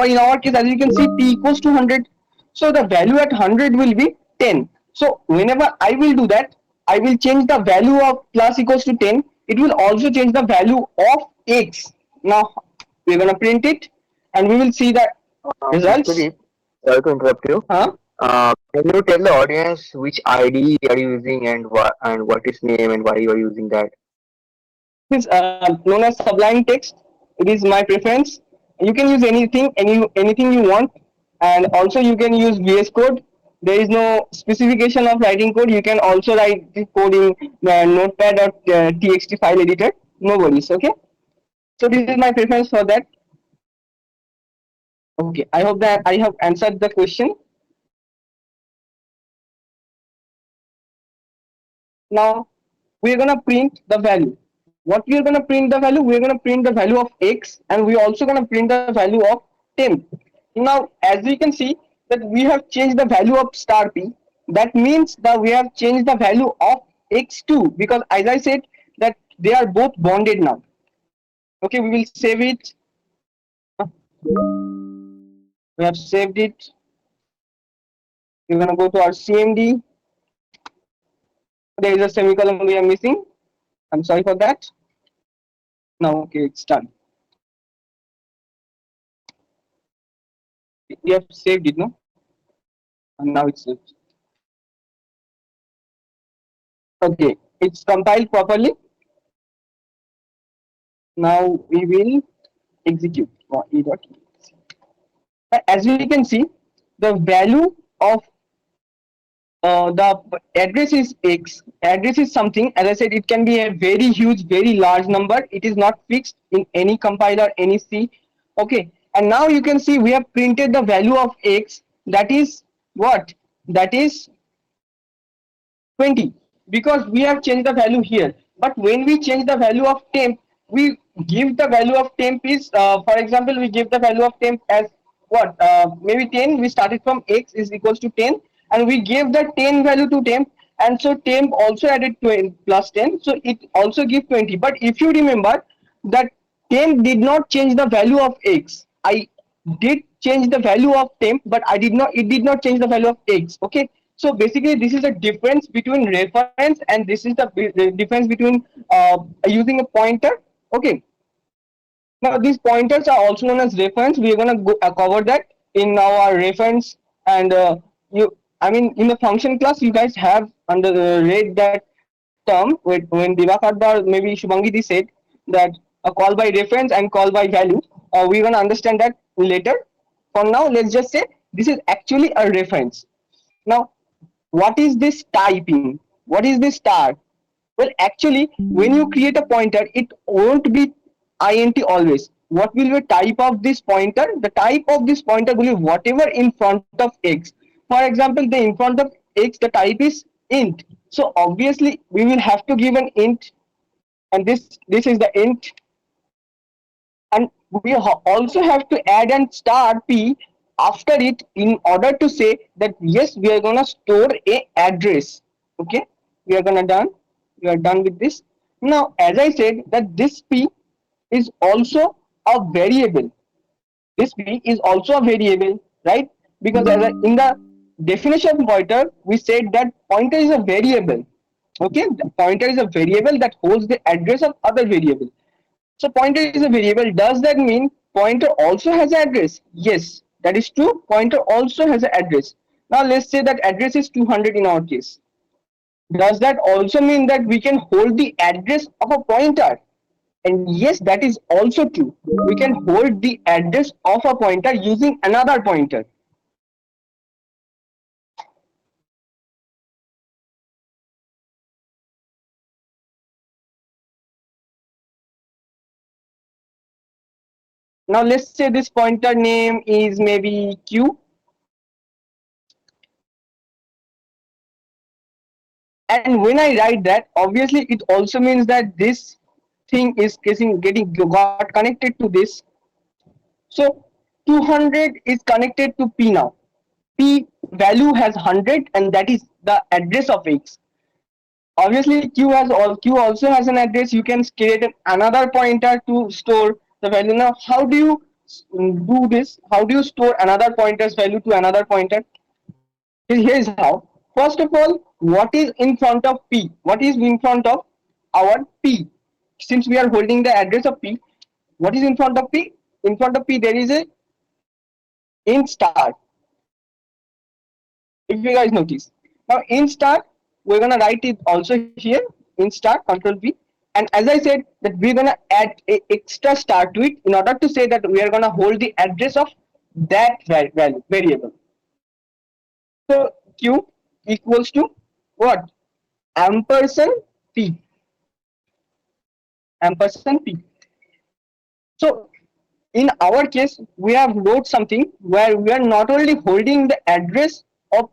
In our case, as you can see, p equals to 100. So the value at 100 will be 10. So whenever I will do that, I will change the value of plus equals to 10. It will also change the value of x. Now we're gonna print it, and we will see the Mr. results. Deep, sorry to interrupt you. Huh? Can you tell the audience which ID are you using and what is name and why you are using that? This is known as Sublime Text. It is my preference. You can use anything you want, and also you can use VS Code. There is no specification of writing code. You can also write the code in Notepad or TXT file editor. No worries. Okay. So this is my preference for that. Okay. I hope that I have answered the question. Now we're gonna print the value. What we are gonna print the value? We're gonna print the value of x, and we're also gonna print the value of temp. Now, as we can see that we have changed the value of star p. That means that we have changed the value of x2, because as I said that they are both bonded now. Okay, we will save it. We have saved it. We're gonna go to our CMD. There is a semicolon we are missing. I'm sorry for that. Now, okay, it's done. We have saved it, no? And now it's saved. Okay, it's compiled properly. Now we will execute. As we can see, the value of the address is x. Address is something, as I said, it can be a very huge, very large number. It is not fixed in any compiler, any C. Okay, and now you can see we have printed the value of x. That is what? That is 20, because we have changed the value here. But when we change the value of temp, we give the value of temp is for example, we give the value of temp as what, maybe 10. We started from x is equals to 10, and we gave the 10 value to temp, and so temp also added 20 plus 10, so it also give 20. But if you remember that temp did not change the value of x. I did change the value of temp, but I did not, it did not change the value of x. Okay, so basically this is a difference between reference, and this is the difference between using a pointer. Okay, now these pointers are also known as reference. We are going to cover that in our reference. And you, I mean, in the function class, you guys have read that term when Divakar or maybe Shibangi said that a call by reference and call by value. We're going to understand that later. For now, let's just say this is actually a reference. Now, what is this typing? What is this star? Well, actually, when you create a pointer, it won't be int always. What will be type of this pointer? The type of this pointer will be whatever in front of x. For example, the in front of x, the type is int. So obviously, we will have to give an int, and this is the int. And we also have to add an star p after it in order to say that yes, we are gonna store a address. Okay, we are gonna done. We are done with this. Now, as I said, that this p is also a variable. This p is also a variable, right? Because in the definition of pointer, we said that pointer is a variable. Okay, the pointer is a variable that holds the address of other variable. So pointer is a variable. Does that mean pointer also has an address? Yes, that is true. Pointer also has an address. Now let's say that address is 200 in our case. Does that also mean that we can hold the address of a pointer? And yes, that is also true. We can hold the address of a pointer using another pointer. Now let's say this pointer name is maybe Q, and when I write that, obviously it also means that this thing is getting got connected to this. So 200 is connected to P now. P value has 100, and that is the address of X. Obviously Q also has an address. You can create another pointer to store the value. Now how do you do this? How do you store another pointer's value to another pointer? Here's how. First of all, what is in front of P? What is in front of our P? Since we are holding the address of P, what is in front of P? In front of P there is a int star. If you guys notice. Now int star, we're gonna write it also here, int star, control V. And as I said that we're gonna add a extra star to it in order to say that we are gonna hold the address of that value variable. So Q equals to what? Ampersand P. Ampersand P. So in our case, we have wrote something where we are not only holding the address of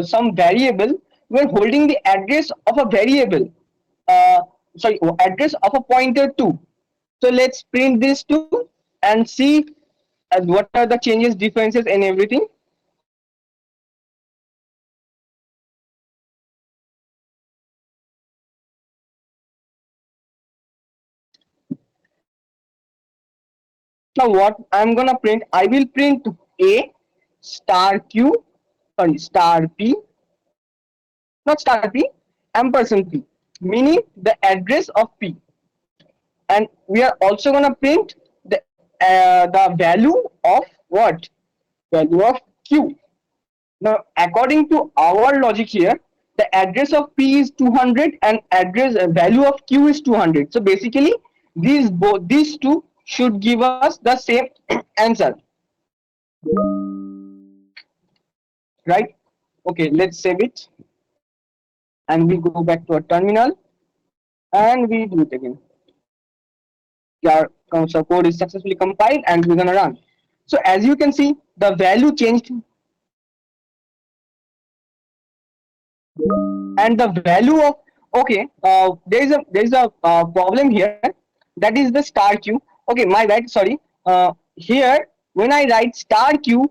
some variable, we are holding the address of a variable. Uh, sorry, address of a pointer too. So let's print this too and see what are the changes, differences, and everything. Now what I'm gonna print, I will print A star Q, sorry, star P, not star P, ampersand P, meaning the address of P. And we are also gonna print the value of what? Value of Q. Now, according to our logic here, the address of P is 200 and address value of Q is 200. So basically, these two should give us the same answer, right? Okay, let's save it and we go back to our terminal and we do it again. Our console code is successfully compiled and we're gonna run. So as you can see, the value changed and the value of, okay, there is a problem here, that is the star Q. Okay, my bad, sorry. Here when I write star Q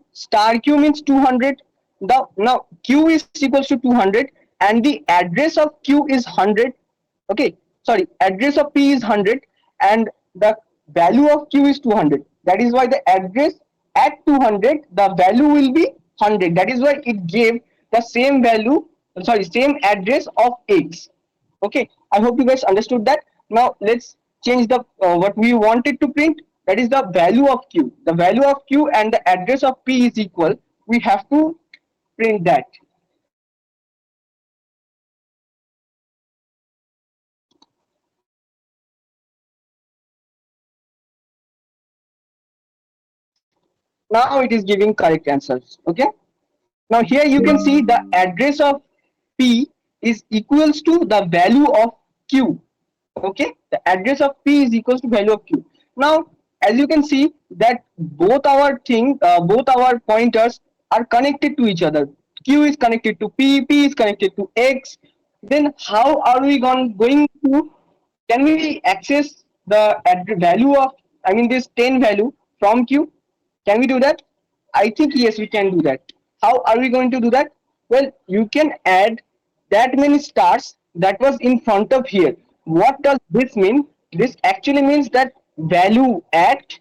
means 200. The now Q is equals to 200 and the address of Q is 100. Okay, sorry, address of P is 100 and the value of Q is 200. That is why the address at 200, the value will be 100. That is why it gave the same value, sorry, same address of X. Okay, I hope you guys understood that. Now let's change the what we wanted to print, that is the value of Q. The value of Q and the address of P is equal. We have to print that. Now it is giving correct answers. Okay, now here you can see the address of P is equals to the value of Q. Okay, the address of P is equals to value of Q. Now as you can see that both our pointers are connected to each other. Q is connected to P, P is connected to X. Then how are we going to, can we access the value of, I mean this 10 value from Q? Can we do that? I think yes, we can do that. How are we going to do that? Well, you can add that many stars that was in front of here. What does this mean? This actually means that value at,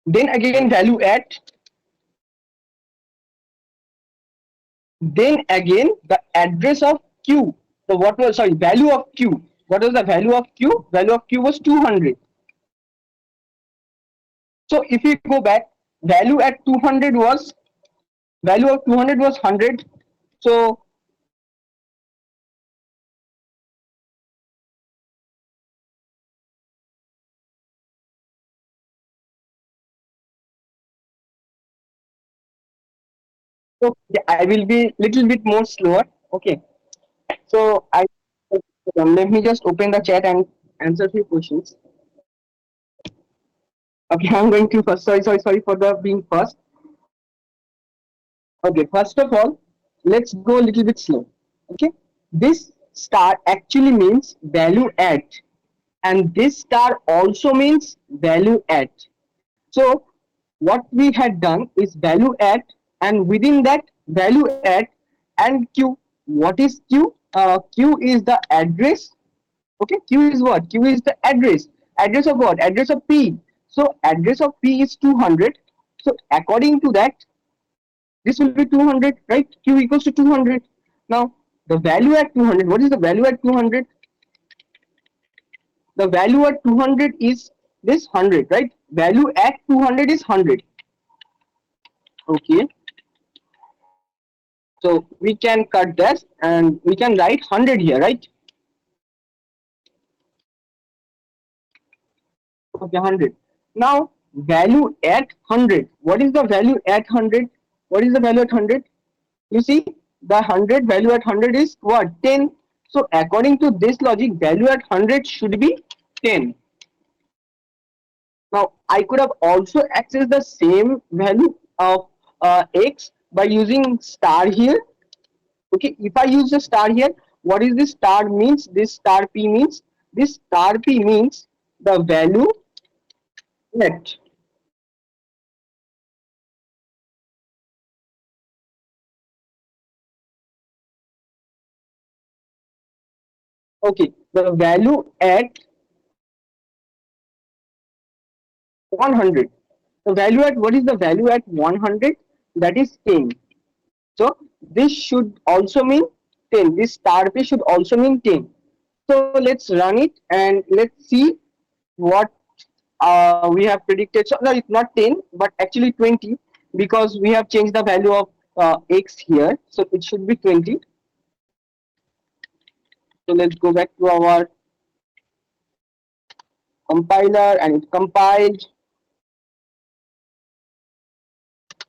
then again value at, then again the address of Q. So what was, sorry, value of Q. What was the value of Q? Value of Q was 200. So if we go back, value at 200 was, value of 200 was 100. So okay, I will be little bit more slower. Okay. So I let me just open the chat and answer few questions. Okay, I'm going to first. Sorry for the being first. Okay, first of all, let's go a little bit slow. Okay, this star actually means value add, and this star also means value add. So, what we had done is value add, and within that value add and Q. What is Q? Q is the address. Okay, Q is what? Q is the address. Address of what? Address of P. So, address of P is 200. So, according to that, this will be 200, right? Q equals to 200. Now, the value at 200, what is the value at 200? The value at 200 is this 100, right? Value at 200 is 100. Okay, so we can cut that and we can write 100 here, right? Okay, 100. Now, value at 100. What is the value at 100? What is the value at 100? You see, the 100 value at 100 is what? 10. So, according to this logic, value at 100 should be 10. Now, I could have also accessed the same value of x by using star here. Okay, if I use the star here, what is this star means? This star p means, this star p means the value at. Okay, the value at 100. The value at, what is the value at 100? That is 10. So this should also mean 10. This star p should also mean 10. So let's run it and let's see what we have predicted. So no, it's not 10, but actually 20, because we have changed the value of x here. So it should be 20. So let's go back to our compiler and it compiled.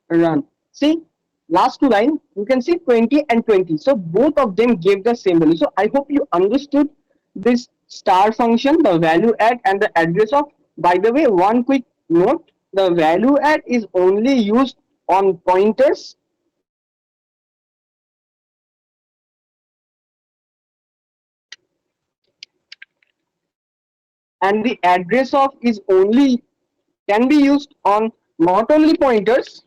Run. See, last two line, you can see 20 and 20. So both of them gave the same value. So I hope you understood this star function, the value add and the address of. By the way, one quick note, the value add is only used on pointers, and the address of is only can be used on not only pointers,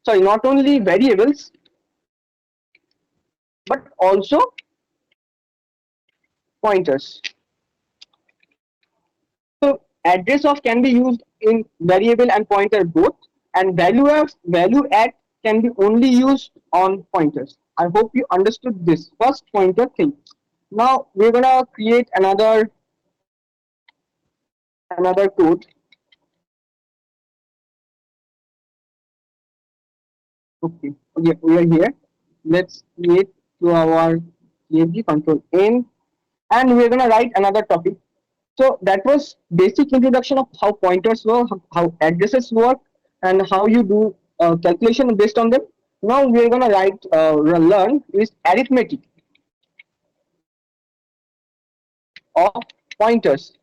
sorry, not only variables, but also pointers. So address of can be used in variable and pointer both, and value add can be only used on pointers. I hope you understood this first pointer thing. Now we're gonna create another code. Okay, okay, we are here. Let's create to our TFG control N, and we're gonna write another topic. So that was basic introduction of how pointers work, how addresses work, and how you do calculation based on them. Now we're gonna learn is arithmetic of pointers.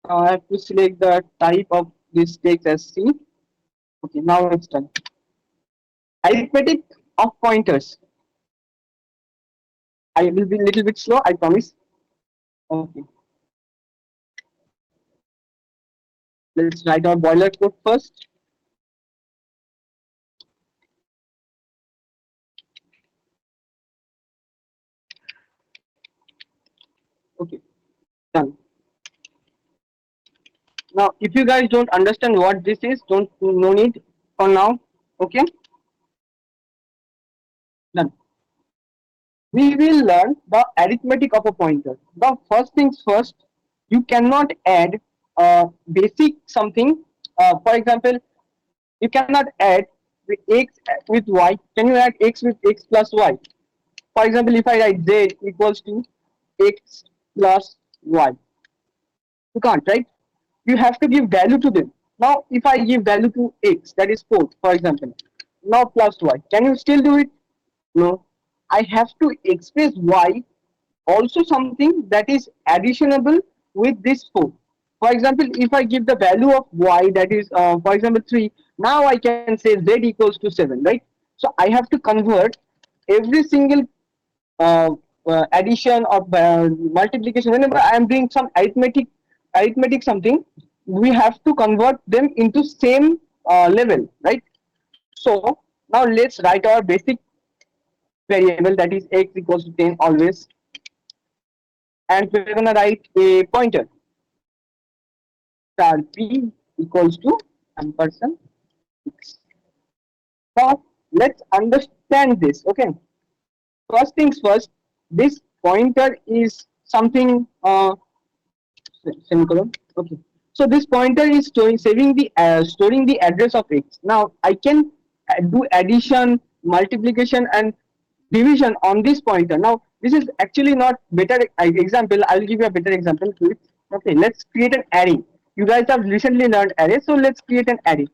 I have to select the type of this text as C. Okay, now it's done. Arithmetic of pointers. I will be a little bit slow, I promise. Okay, let's write our boiler code first. Okay, done. Now, if you guys don't understand what this is, don't no need for now. Okay, done. We will learn the arithmetic of a pointer. The first things first, you cannot add basic something. For example, you cannot add with x with y, can you add x with x plus y? For example, if I write z equals to x plus y, you can't, right? You have to give value to them. Now, if I give value to x, that is 4, for example, now plus y, can you still do it? No. I have to express y also something that is additionable with this 4. For example, if I give the value of y, that is, for example, 3, now I can say z equals to 7, right? So I have to convert every single uh, addition or multiplication. Whenever I am doing some arithmetic something, we have to convert them into same level, right? So now let's write our basic variable, that is x equals to 10 always, and we're gonna write a pointer star p equals to ampersand x. Now let's understand this. Okay, first things first, this pointer is something semicolon. Okay, so this pointer is storing the address of x. Now I can do addition, multiplication, and division on this pointer. Now this is actually not better example. I will give you a better example to it. Okay, let's create an array. You guys have recently learned array, so let's create an array.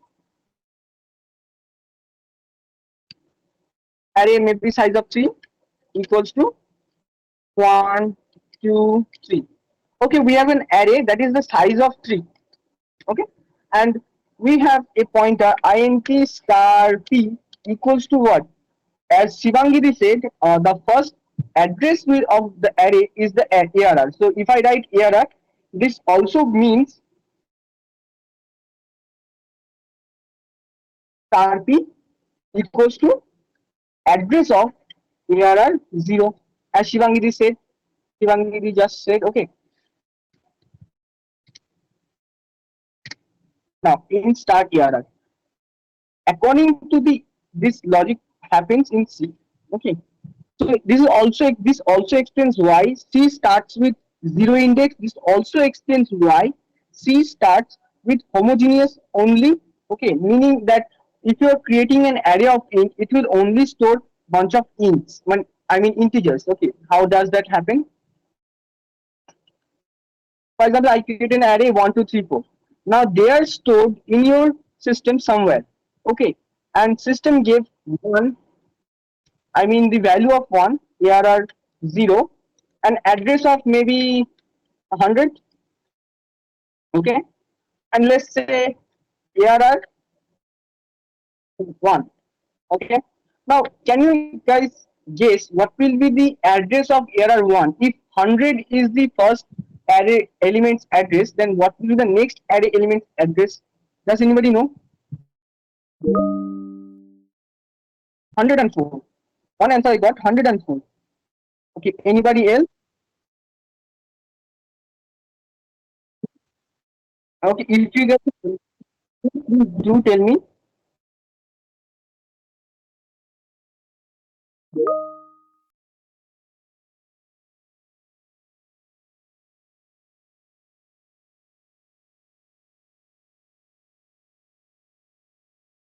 Array may be size of 3 equals to 1, 2, 3. Okay, we have an array that is the size of 3. Okay, and we have a pointer int star p equals to what? As Shibangi said, the first address of the array is the ARR. So if I write ARR, this also means star p equals to address of ARR 0, as Shibangi said. Shibangi just said, okay. Now in start ARR, according to the this logic happens in C. Okay, so this also explains why C starts with zero index. This also explains why C starts with homogeneous only. Okay, meaning that if you are creating an array of int, it will only store bunch of ints. When I mean integers. Okay, how does that happen? For example, I create an array 1, 2, 3, 4. Now they are stored in your system somewhere. Okay, and system gave one, I mean the value of 1, ARR 0, an address of maybe 100. Okay, and let's say ARR 1. Okay, now can you guys guess what will be the address of ARR 1? If 100 is the first array element's address, then what will be the next array element's address? Does anybody know? 104. One answer I got, 104. Okay, anybody else? Okay, if you guys do tell me.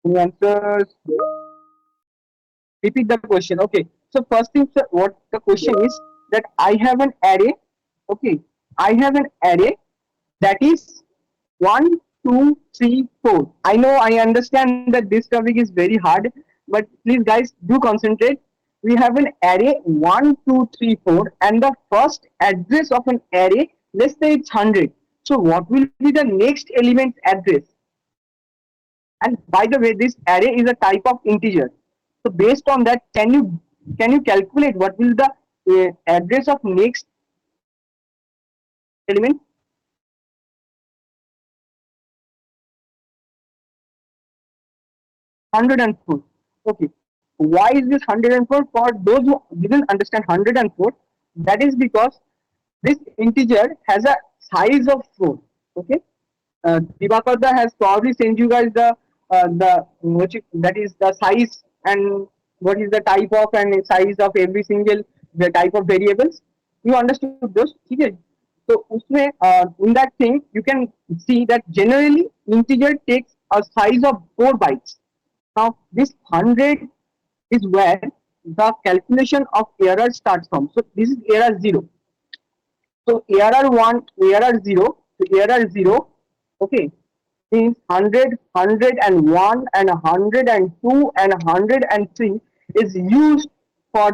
Any answers? Repeat the question. Okay, so first thing, what the question is that I have an array. Okay, I have an array that is 1, 2, 3, 4. I know, I understand that this topic is very hard, but please guys do concentrate. We have an array 1, 2, 3, 4, and the first address of an array, let's say it's 100. So what will be the next element's address? And by the way, this array is a type of integer. So based on that, can you calculate what will the address of next element? 104. Okay. Why is this 104? For those who didn't understand 104, that is because this integer has a size of 4. Okay. Divakarda has probably sent you guys that is the size and what is the type of and size of every single the type of variables. You understood those? Okay. So in that thing you can see that generally integer takes a size of 4 bytes. Now this 100 is where the calculation of error starts from. So this is error 0. So error 1, error 0, so error 0, okay, means 100, 101 and 102 and 103 is used for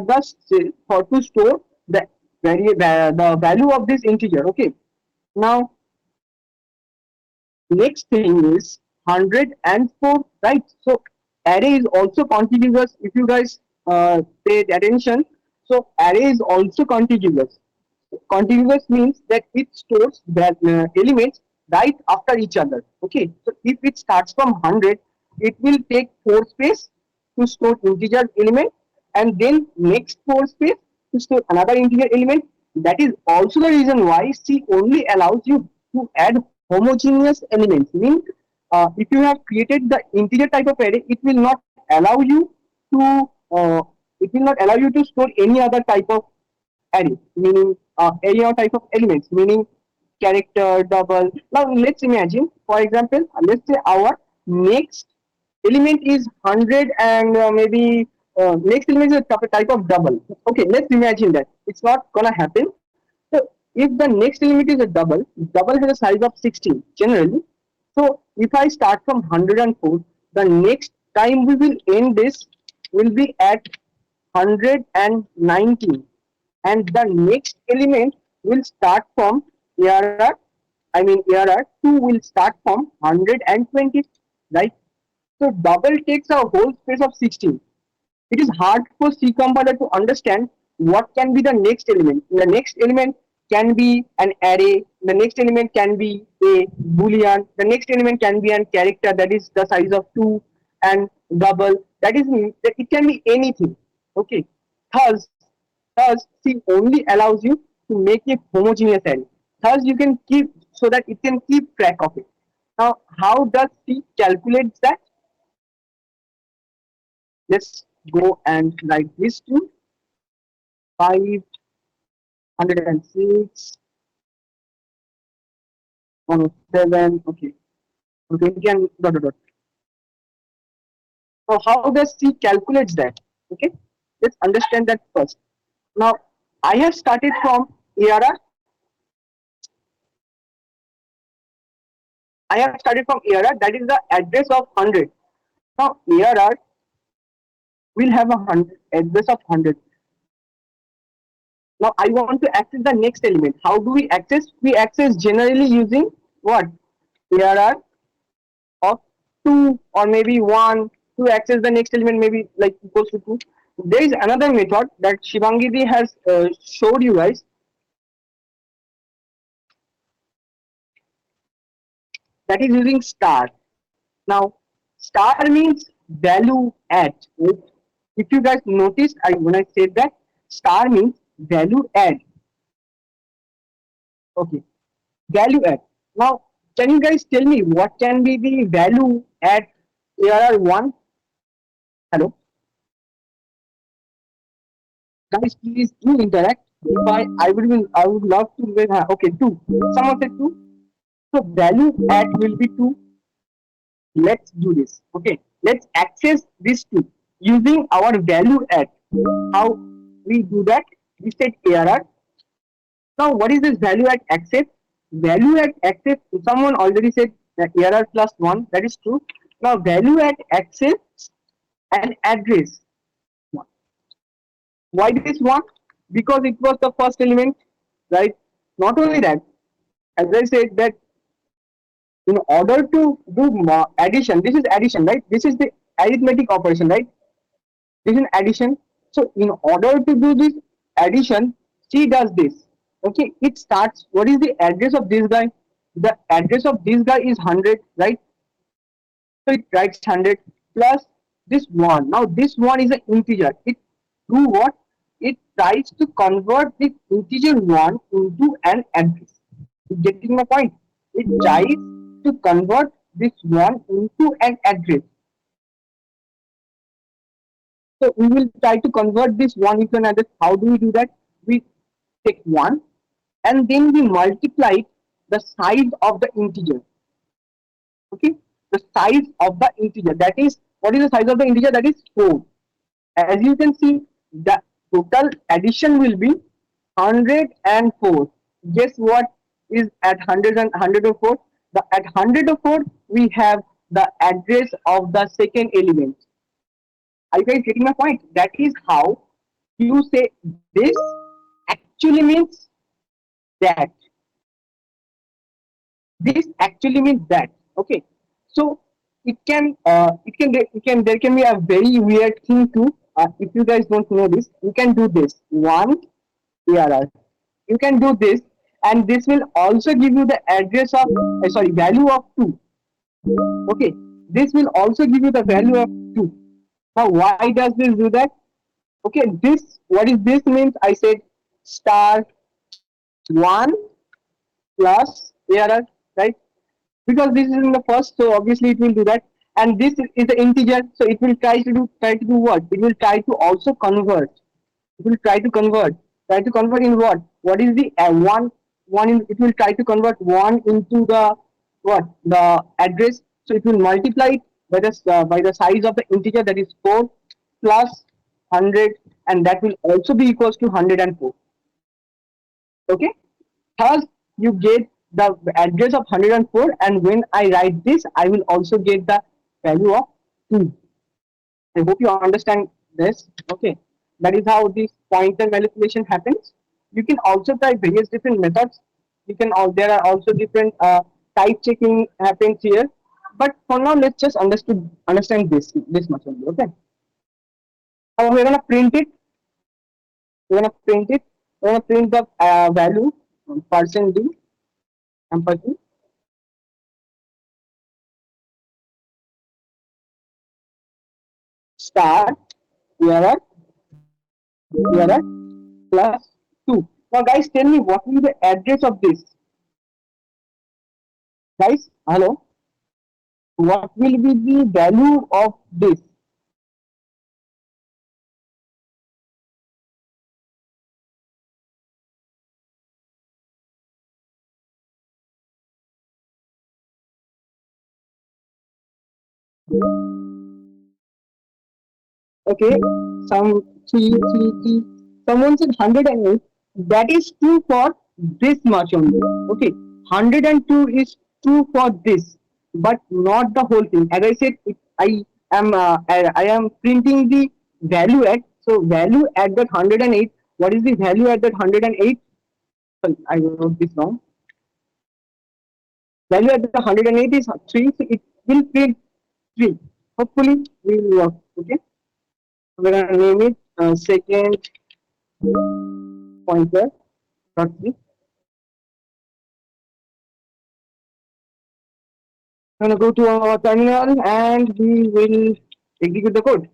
for to store the value of this integer. Okay. Now next thing is 104, right? So array is also contiguous. If you guys paid attention, so array is also contiguous. Contiguous means that it stores that elements right after each other. Okay, so if it starts from 100, it will take 4 space to store integer element, and then next 4 space to store another integer element. That is also the reason why C only allows you to add homogeneous elements. Means if you have created the integer type of array, it will not allow you to store any other type of array, meaning any other type of elements, meaning character, double. Now let's imagine, for example, let's say our next element is 100 and maybe next element is a type of double. Okay, let's imagine that it's not gonna happen. So if the next element is a double has a size of 16 generally. So if I start from 104, the next time we will end this will be at 119, and the next element will start from error, error 2 will start from 120, right? So double takes a whole space of 16. It is hard for C compiler to understand what can be the next element. The next element can be an array, the next element can be a boolean, the next element can be a character that is the size of 2, and double, that is, it can be anything. Okay. Thus, thus C only allows you to make a homogeneous array. Thus you can keep, so that it can keep track of it. Now how does C calculate that? Let's go and write this to 506, 107, okay, 20 and dot dot dot. So how does C calculates that? Okay, let's understand that first. Now I have started from error. I have started from error, that is the address of 100. Now error will have a 100 address of 100. Now I want to access the next element. How do we access? We access generally using what? Error of 2 or maybe 1 to access the next element, maybe like equals to 2. There is another method that Shibangi has showed you guys, that is using star. Now star means value add. If you guys noticed, when I said that star means value add. Okay, value add. Now can you guys tell me what can be the value at error 1? Hello guys, please do interact. If I would love to okay, 2. Someone said 2. So value at will be 2. Let's do this. Okay, let's access this 2 using our value at. How we do that? We set error. Now what is this value at access? Value at access, someone already said that error plus 1, that is true. Now value at access and address. Why this 1? Because it was the first element, right? Not only that, as I said that in order to do addition, this is addition, right? This is the arithmetic operation, right? This is addition. So in order to do this addition, C does this. Okay, it starts. What is the address of this guy? The address of this guy is 100, right? So it writes 100 plus this 1. Now this 1 is an integer. It do what? It tries to convert this integer 1 into an address. You getting my point? It tries to convert this 1 into an address. So we will try to convert this 1 into an address. How do we do that? We take 1 and then we multiply the size of the integer. Okay, the size of the integer, that is What is the size of the integer? That is 4. As you can see, the total addition will be 104. Guess what is at 104? At 104 we have the address of the second element. Are you guys getting my point? That is how you say this actually means that. This actually means that. Okay, so it can there can be a very weird thing too. If you guys don't know this, you can do this one ARR. You can do this, and this will also give you the address of sorry, value of 2. Okay, this will also give you the value of 2. Now why does this do that? Okay, this, what is this means? I said star 1 plus ARR, right? Because this is in the first, so obviously it will do that. And this is the integer, so it will try to do what? It will try to also convert. It will try to convert in what is the one in, it will try to convert 1 into the what, the address. So it will multiply it by the size of the integer, that is 4 plus 100, and that will also be equals to 104. Okay, thus you get the address of 104, and when I write this I will also get the value of 2. I hope you understand this. Okay, that is how this pointer manipulation happens. You can also try various different methods. You can all, there are also different type checking happens here, but for now let's just understand this much only. Okay, now we're gonna print it. We're gonna print the value percent %d ampersand star error error plus 2. Now guys, tell me what will be the address of this? Guys, hello, what will be the value of this? Okay, some three. Someone said 108. That is true for this much only. Okay, 102 is true for this, but not the whole thing. As I said, I am printing the value at, so value at that 108. What is the value at that 108? I wrote this wrong. Value at the 108 is 3, so it will print 3. Hopefully, we will work. Okay, we're gonna name it second pointer dot 3. I'm gonna go to our terminal and we will execute the code.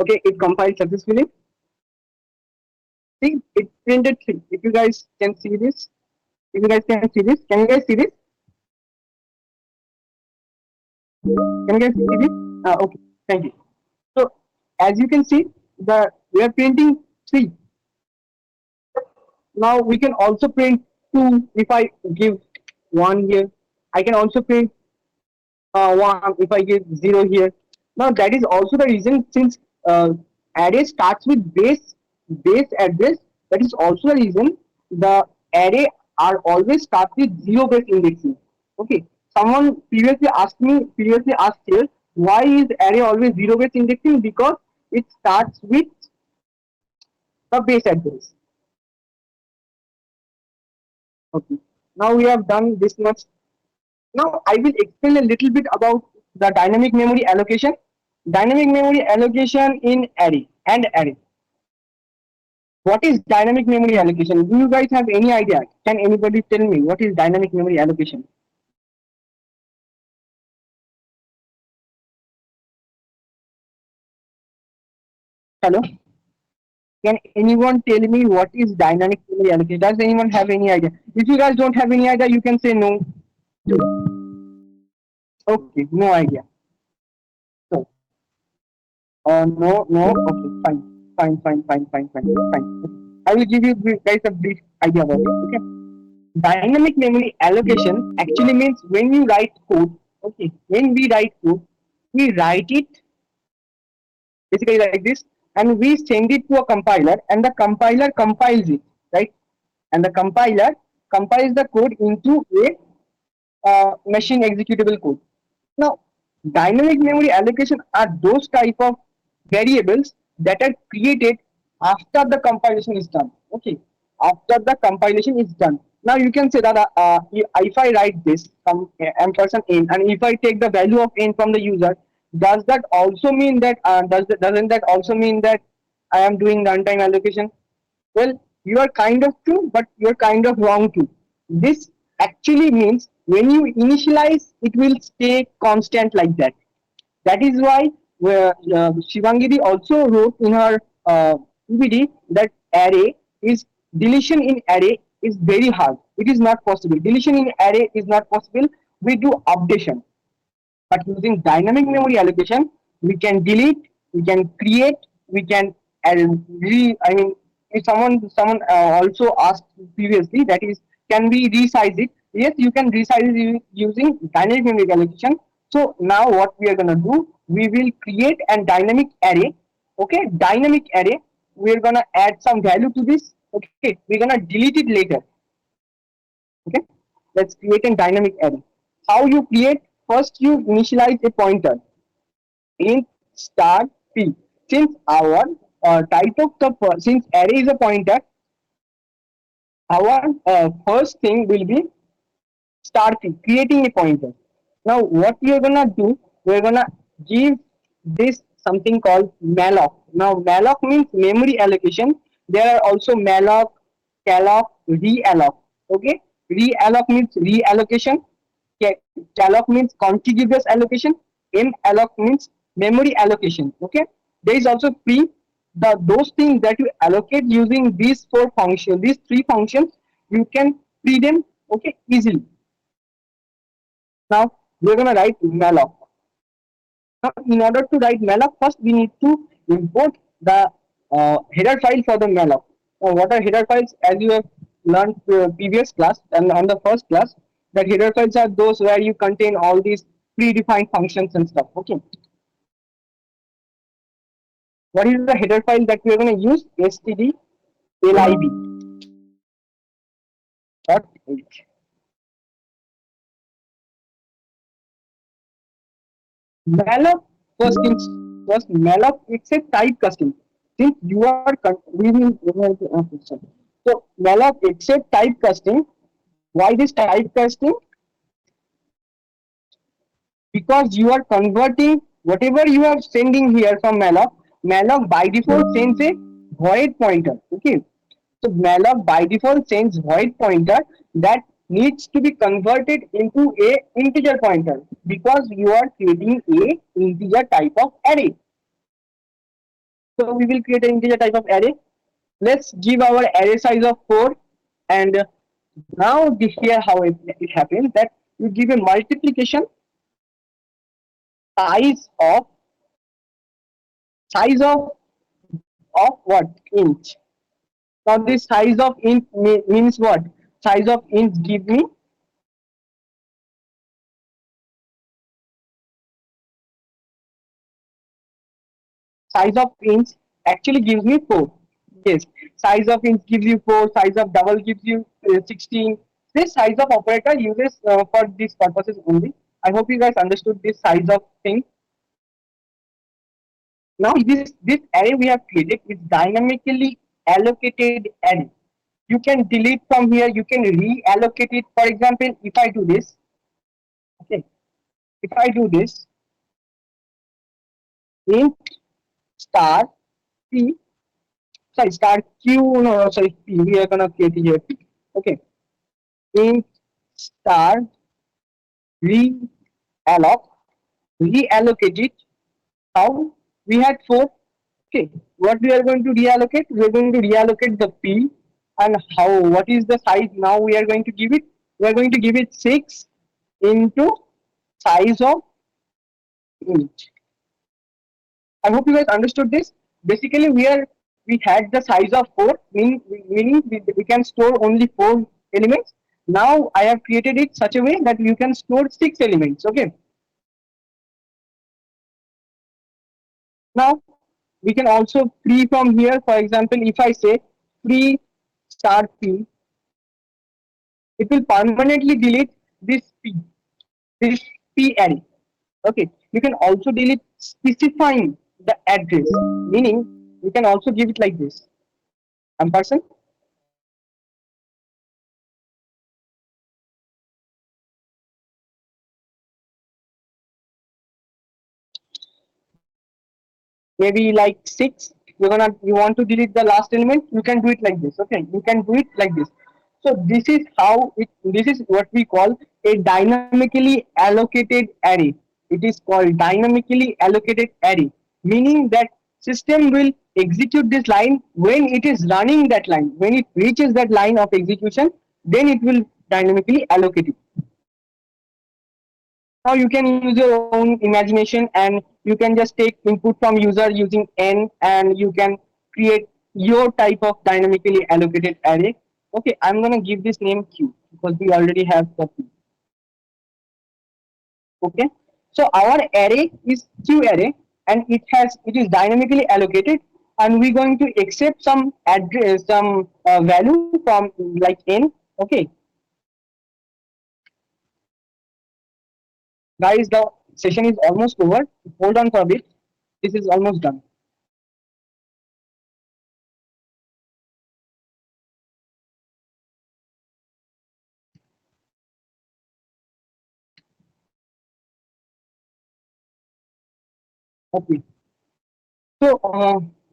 Okay, it compiled successfully. See, it printed 3. If you guys can see this, if you guys can see this, can you guys see this? Can you guys see this? Okay, thank you. So as you can see, we are printing 3. Now we can also print 2 if I give 1 here. I can also print 1 if I give 0 here. Now that is also the reason, since array starts with base address, that is also the reason the array are always start with 0 base indexing. Okay, someone previously asked here, why is array always 0 base indexing? Because it starts with the base address. Okay, now we have done this much. Now I will explain a little bit about the dynamic memory allocation. Dynamic memory allocation in array and array. What is dynamic memory allocation? Do you guys have any idea? Can anybody tell me what is dynamic memory allocation? Hello? Can anyone tell me what is dynamic memory allocation? Does anyone have any idea? If you guys don't have any idea, you can say no. Okay, no idea. So, no. Okay, fine. I will give you guys a brief idea about it. Okay. Dynamic memory allocation actually means when you write code, okay, when we write code, we write it basically like this, and we send it to a compiler, and the compiler compiles it, right? And the compiler compiles the code into a machine executable code. Now, dynamic memory allocation are those type of variables that are created after the compilation is done. Okay, after the compilation is done. Now you can say that if I write this ampersand n, and if I take the value of n from the user, does that also mean that doesn't that also mean that I am doing runtime allocation? Well, you are kind of true, but you're kind of wrong too. This actually means when you initialize, it will stay constant like that. That is why Shivangiri also wrote in her PPT that array is deletion in array is very hard. It is not possible. Deletion in array is not possible. We do updation. But using dynamic memory allocation, we can delete, we can create, we can I mean, if someone also asked previously, that is, can we resize it? Yes, you can resize it using dynamic memory allocation. So now what we are gonna do, we will create a dynamic array. Okay, dynamic array. We are gonna add some value to this. Okay, we're gonna delete it later. Okay, let's create a dynamic array. How you create? First, you initialize a pointer in star p. Since our type of the since array is a pointer, our first thing will be star p, creating a pointer. Now, what we are gonna do? We're gonna give this something called malloc. Now, malloc means memory allocation. There are also malloc, calloc, realloc. Okay, realloc means reallocation. Calloc means contiguous allocation. Malloc means memory allocation. Okay, there is also pre. Those things that you allocate using these four functions, these three functions, you can pre them, okay, easily. Now we're gonna write malloc. Now, in order to write malloc, first we need to import the header file for the malloc. Now, what are header files? As you have learned previous class and on the first class, that header files are those where you contain all these predefined functions and stuff. Okay. What is the header file that we are going to use? stdlib dot h. Malloc, first things first, malloc, it's a type casting. Since you are we will so malloc, it's a type casting. Why this type casting? Because you are converting whatever you are sending here from malloc. Malloc by default sends a void pointer. Okay, so malloc by default sends void pointer that needs to be converted into a integer pointer because you are creating a integer type of array. So we will create an integer type of array. Let's give our array size of 4, and now here how it happens that you give a multiplication size of size of what, int. Now this size of int means what? Size of int give me size of int actually gives me 4. Yes, size of int gives you 4, size of double gives you 16. This size of operator uses for these purposes only. I hope you guys understood this size of thing. Now this array we have created is dynamically allocated array. You can delete from here, you can reallocate it. For example, if I do this, okay, if I do this, int star p, sorry, star q, no, sorry, p, we are gonna create here p. Okay, int star realloc, reallocate it. How? We had 4. Okay, what we are going to reallocate? We are going to reallocate the p, and how? What is the size? Now we are going to give it. We are going to give it 6 into size of int. I hope you guys understood this. Basically, we we had the size of 4, meaning we can store only 4 elements. Now I have created it such a way that you can store 6 elements. Okay. Now we can also free from here. For example, if I say free star p, it will permanently delete this p, this p array. Okay. You can also delete specifying the address, meaning you can also give it like this ampersand. Maybe like 6, you want to delete the last element, you can do it like this. Okay, you can do it like this. So this is what we call a dynamically allocated array. It is called dynamically allocated array, meaning that system will execute this line when it is running that line. When it reaches that line of execution, then it will dynamically allocate it. Now you can use your own imagination, and you can just take input from user using n, and you can create your type of dynamically allocated array. Okay, I'm gonna give this name q because we already have the q. Okay, so our array is q array, and it is dynamically allocated, and we're going to accept some address, some value from like n. Okay, guys, the session is almost over. Hold on for a bit. This is almost done. Okay. So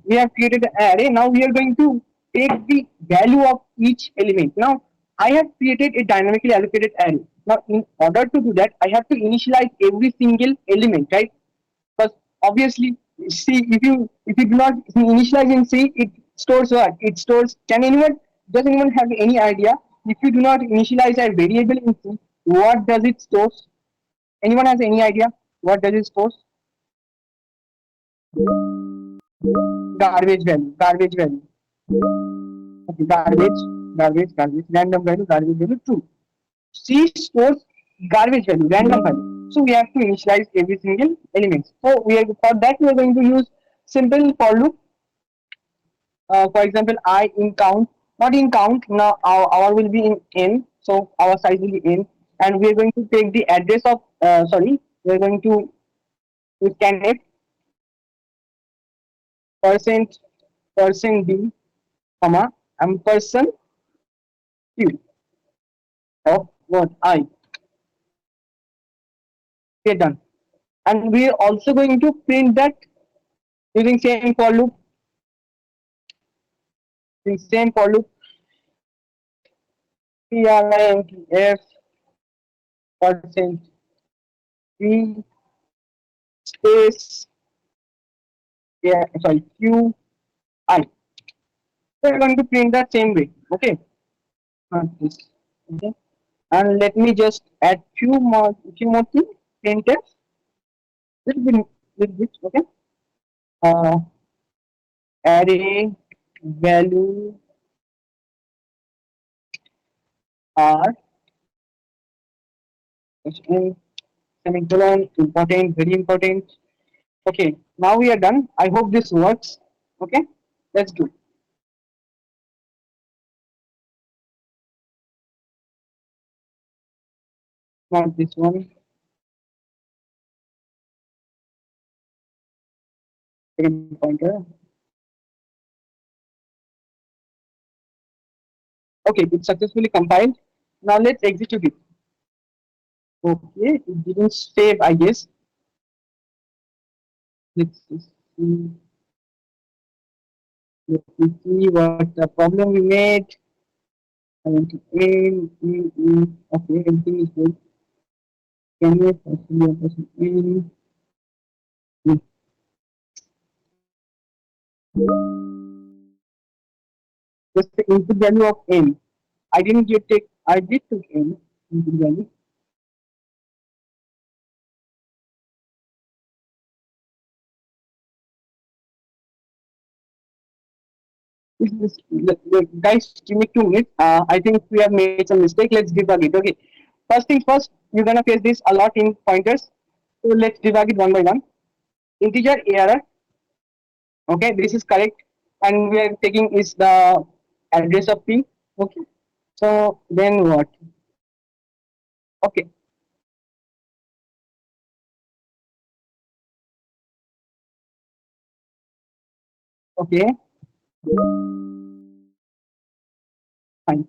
we have created an array. Now we are going to take the value of each element. Now I have created a dynamically allocated array. Now in order to do that, I have to initialize every single element, right? Because obviously, see, if you do not initialize in C, it stores what? It stores. Does anyone have any idea? If you do not initialize a variable in C, what does it store? Anyone has any idea? What does it store? Garbage value. Okay, garbage, random value, garbage value, true. C stores garbage value, random value. So we have to initialize every single element. So for that we are going to use simple for loop. For example, I in count, not in count. Now our will be in n. So our size will be n, and we are going to take the address of sorry. We are going to scan it percent d comma ampersand q of what I. We are done, and we are also going to print that using same for loop. Using same for loop, printf percent v space, yeah, sorry, q I. So we're going to print that same way. Okay, this. Okay, and let me just add few more things. Printf little bit with this. Okay, uh, array value are semicolon important, very important. Okay, now we are done. I hope this works. Okay, let's do. Not this one. Second pointer. Okay, it's successfully compiled. Now let's execute it. Okay, it didn't save, I guess. Let's see. Let's see what the problem we made. Okay, everything is good. Can we possibly just the input value of n? I didn't get take. I did take n input value. Guys, give me 2 minutes. I think we have made some mistake. Let's debug it. Okay. First things first, you're gonna face this a lot in pointers. So let's debug it one by one. Integer error. Okay, this is correct. And we are taking is the address of P. Okay. So then what? Okay. Okay. Fine.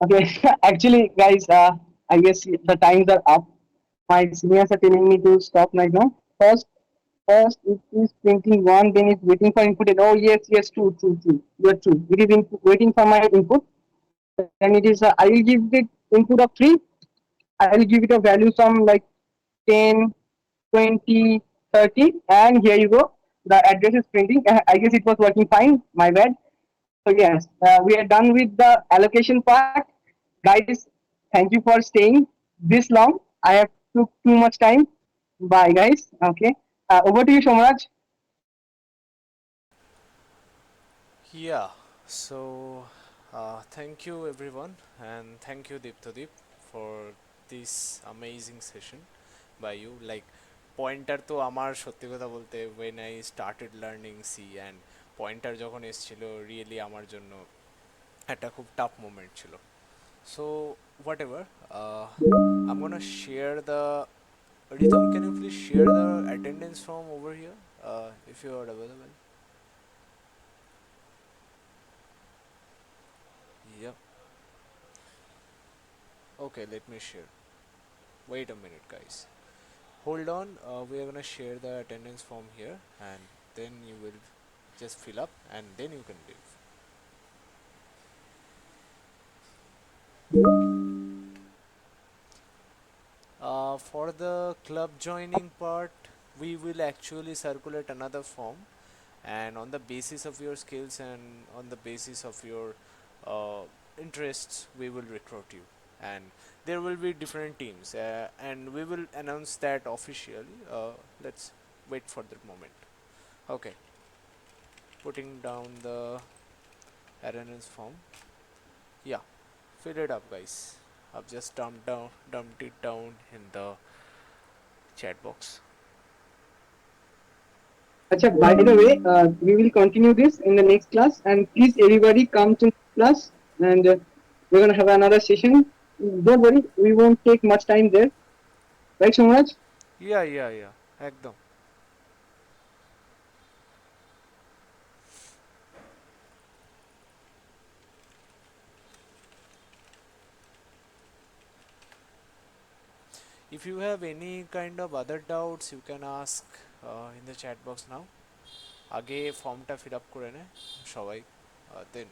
Okay. Actually, guys, I guess the times are up. My seniors are telling me to stop right now. First it is printing one, then it's waiting for input. And oh yes, yes, true. You're true. It is waiting for my input. Then it is. I will give it input of 3. I will give it a value from like 10, 20, 30, and here you go. The address is printing. I guess it was working fine. My bad. So yes, we are done with the allocation part. Guys, thank you for staying this long. I have took too much time. Bye, guys. Okay. Over to you, Shomaraj. Yeah, so thank you everyone, and thank you Diptodeep for this amazing session by you. Like pointer তো আমার সত্যি কথা বলতে when I started learning C and pointer যখন এসেছিল really আমার জন্য একটা খুব টাফ মোমেন্ট ছিল. So whatever, I'm gonna share the Rhythm, can you please share the attendance form over here if you are available? Yep. Okay, let me share. Wait a minute, guys. Hold on. We are gonna share the attendance form here, and then you will just fill up, and then you can leave. For the club joining part, we will actually circulate another form, and on the basis of your skills and on the basis of your uh, interests, we will recruit you. And there will be different teams, and we will announce that officially. Let's wait for the moment. Okay, putting down the attendance form. Yeah, fill it up, guys. I've just dumped it down in the chat box. Acha, by the way, we will continue this in the next class, and please everybody come to class, and we're gonna have another session. Don't worry, we won't take much time there, right, Shomaraj? Yeah. Ekdom. If you have any kind of other doubts, you can ask in the chat box now. আগে ফর্মটা fill up করে নে সবাই, দেন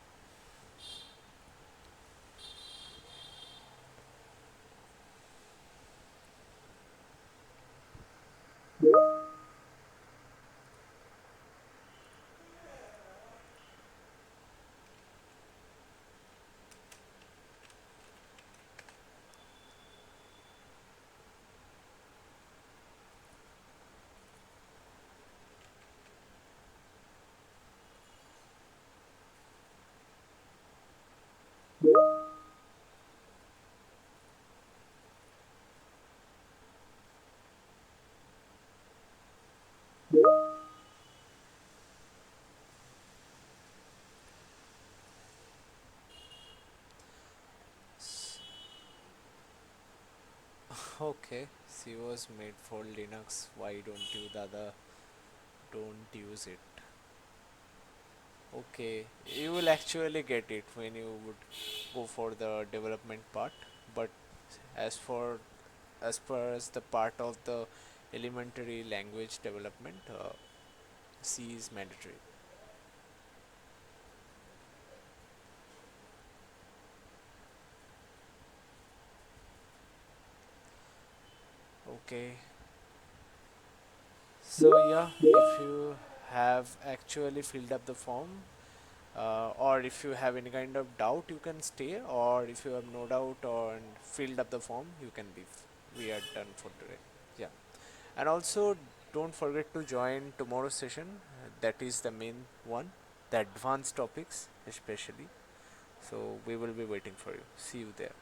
okay. C was made for Linux. Why don't you dada don't use it? Okay, you will actually get it when you would go for the development part, but as for as far as the part of the elementary language development, C is mandatory. Okay, so yeah, if you have actually filled up the form, or if you have any kind of doubt, you can stay, or if you have no doubt or filled up the form, you can leave. We are done for today. Yeah, and also don't forget to join tomorrow's session. That is the main one, the advanced topics especially. So we will be waiting for you. See you there.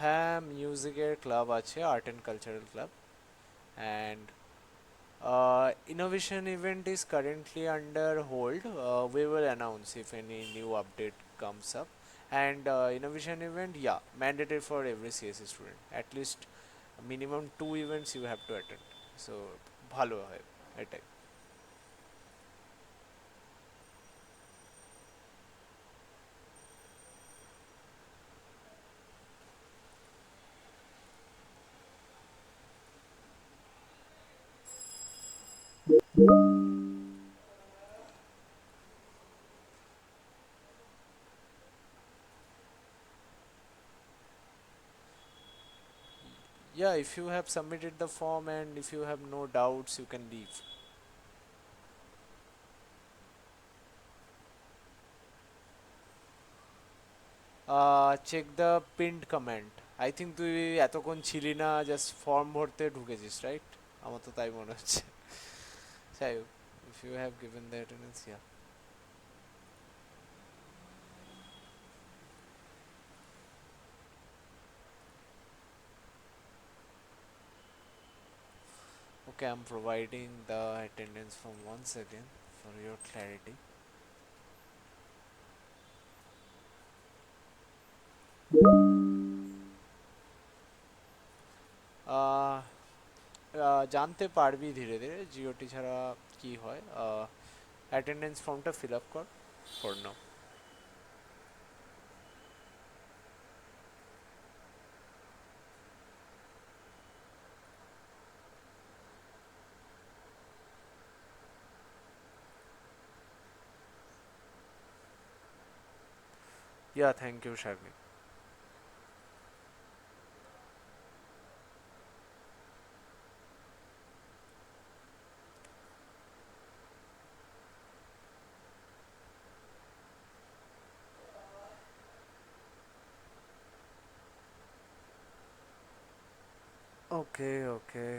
হ্যাঁ মিউজিকের club আছে, art and cultural club, and innovation event is currently under hold. We will announce if any new update comes up. And innovation event, yeah, mandatory for every CSE student. At least minimum 2 events you have to attend. So ভালো হয় এটাই. Yeah, if you have submitted the form and if you have no doubts, you can leave. Check the pinned comment. I think তুই এতক্ষণ ছিলি না, just form ভরতে ঢুকেছিস, right? আমার তো তাই মনে হচ্ছে. যাই হোক, if you have given the attendance, yeah. Okay, I'm providing the attendance form once again for your clarity. জানতে পারবি ধীরে ধীরে জিওটি ছাড়া কি হয়. অ্যাটেন্ডেন্স ফর্মটা ফিল আপ কর for now. Yeah, thank you, Sharmi. Okay, okay.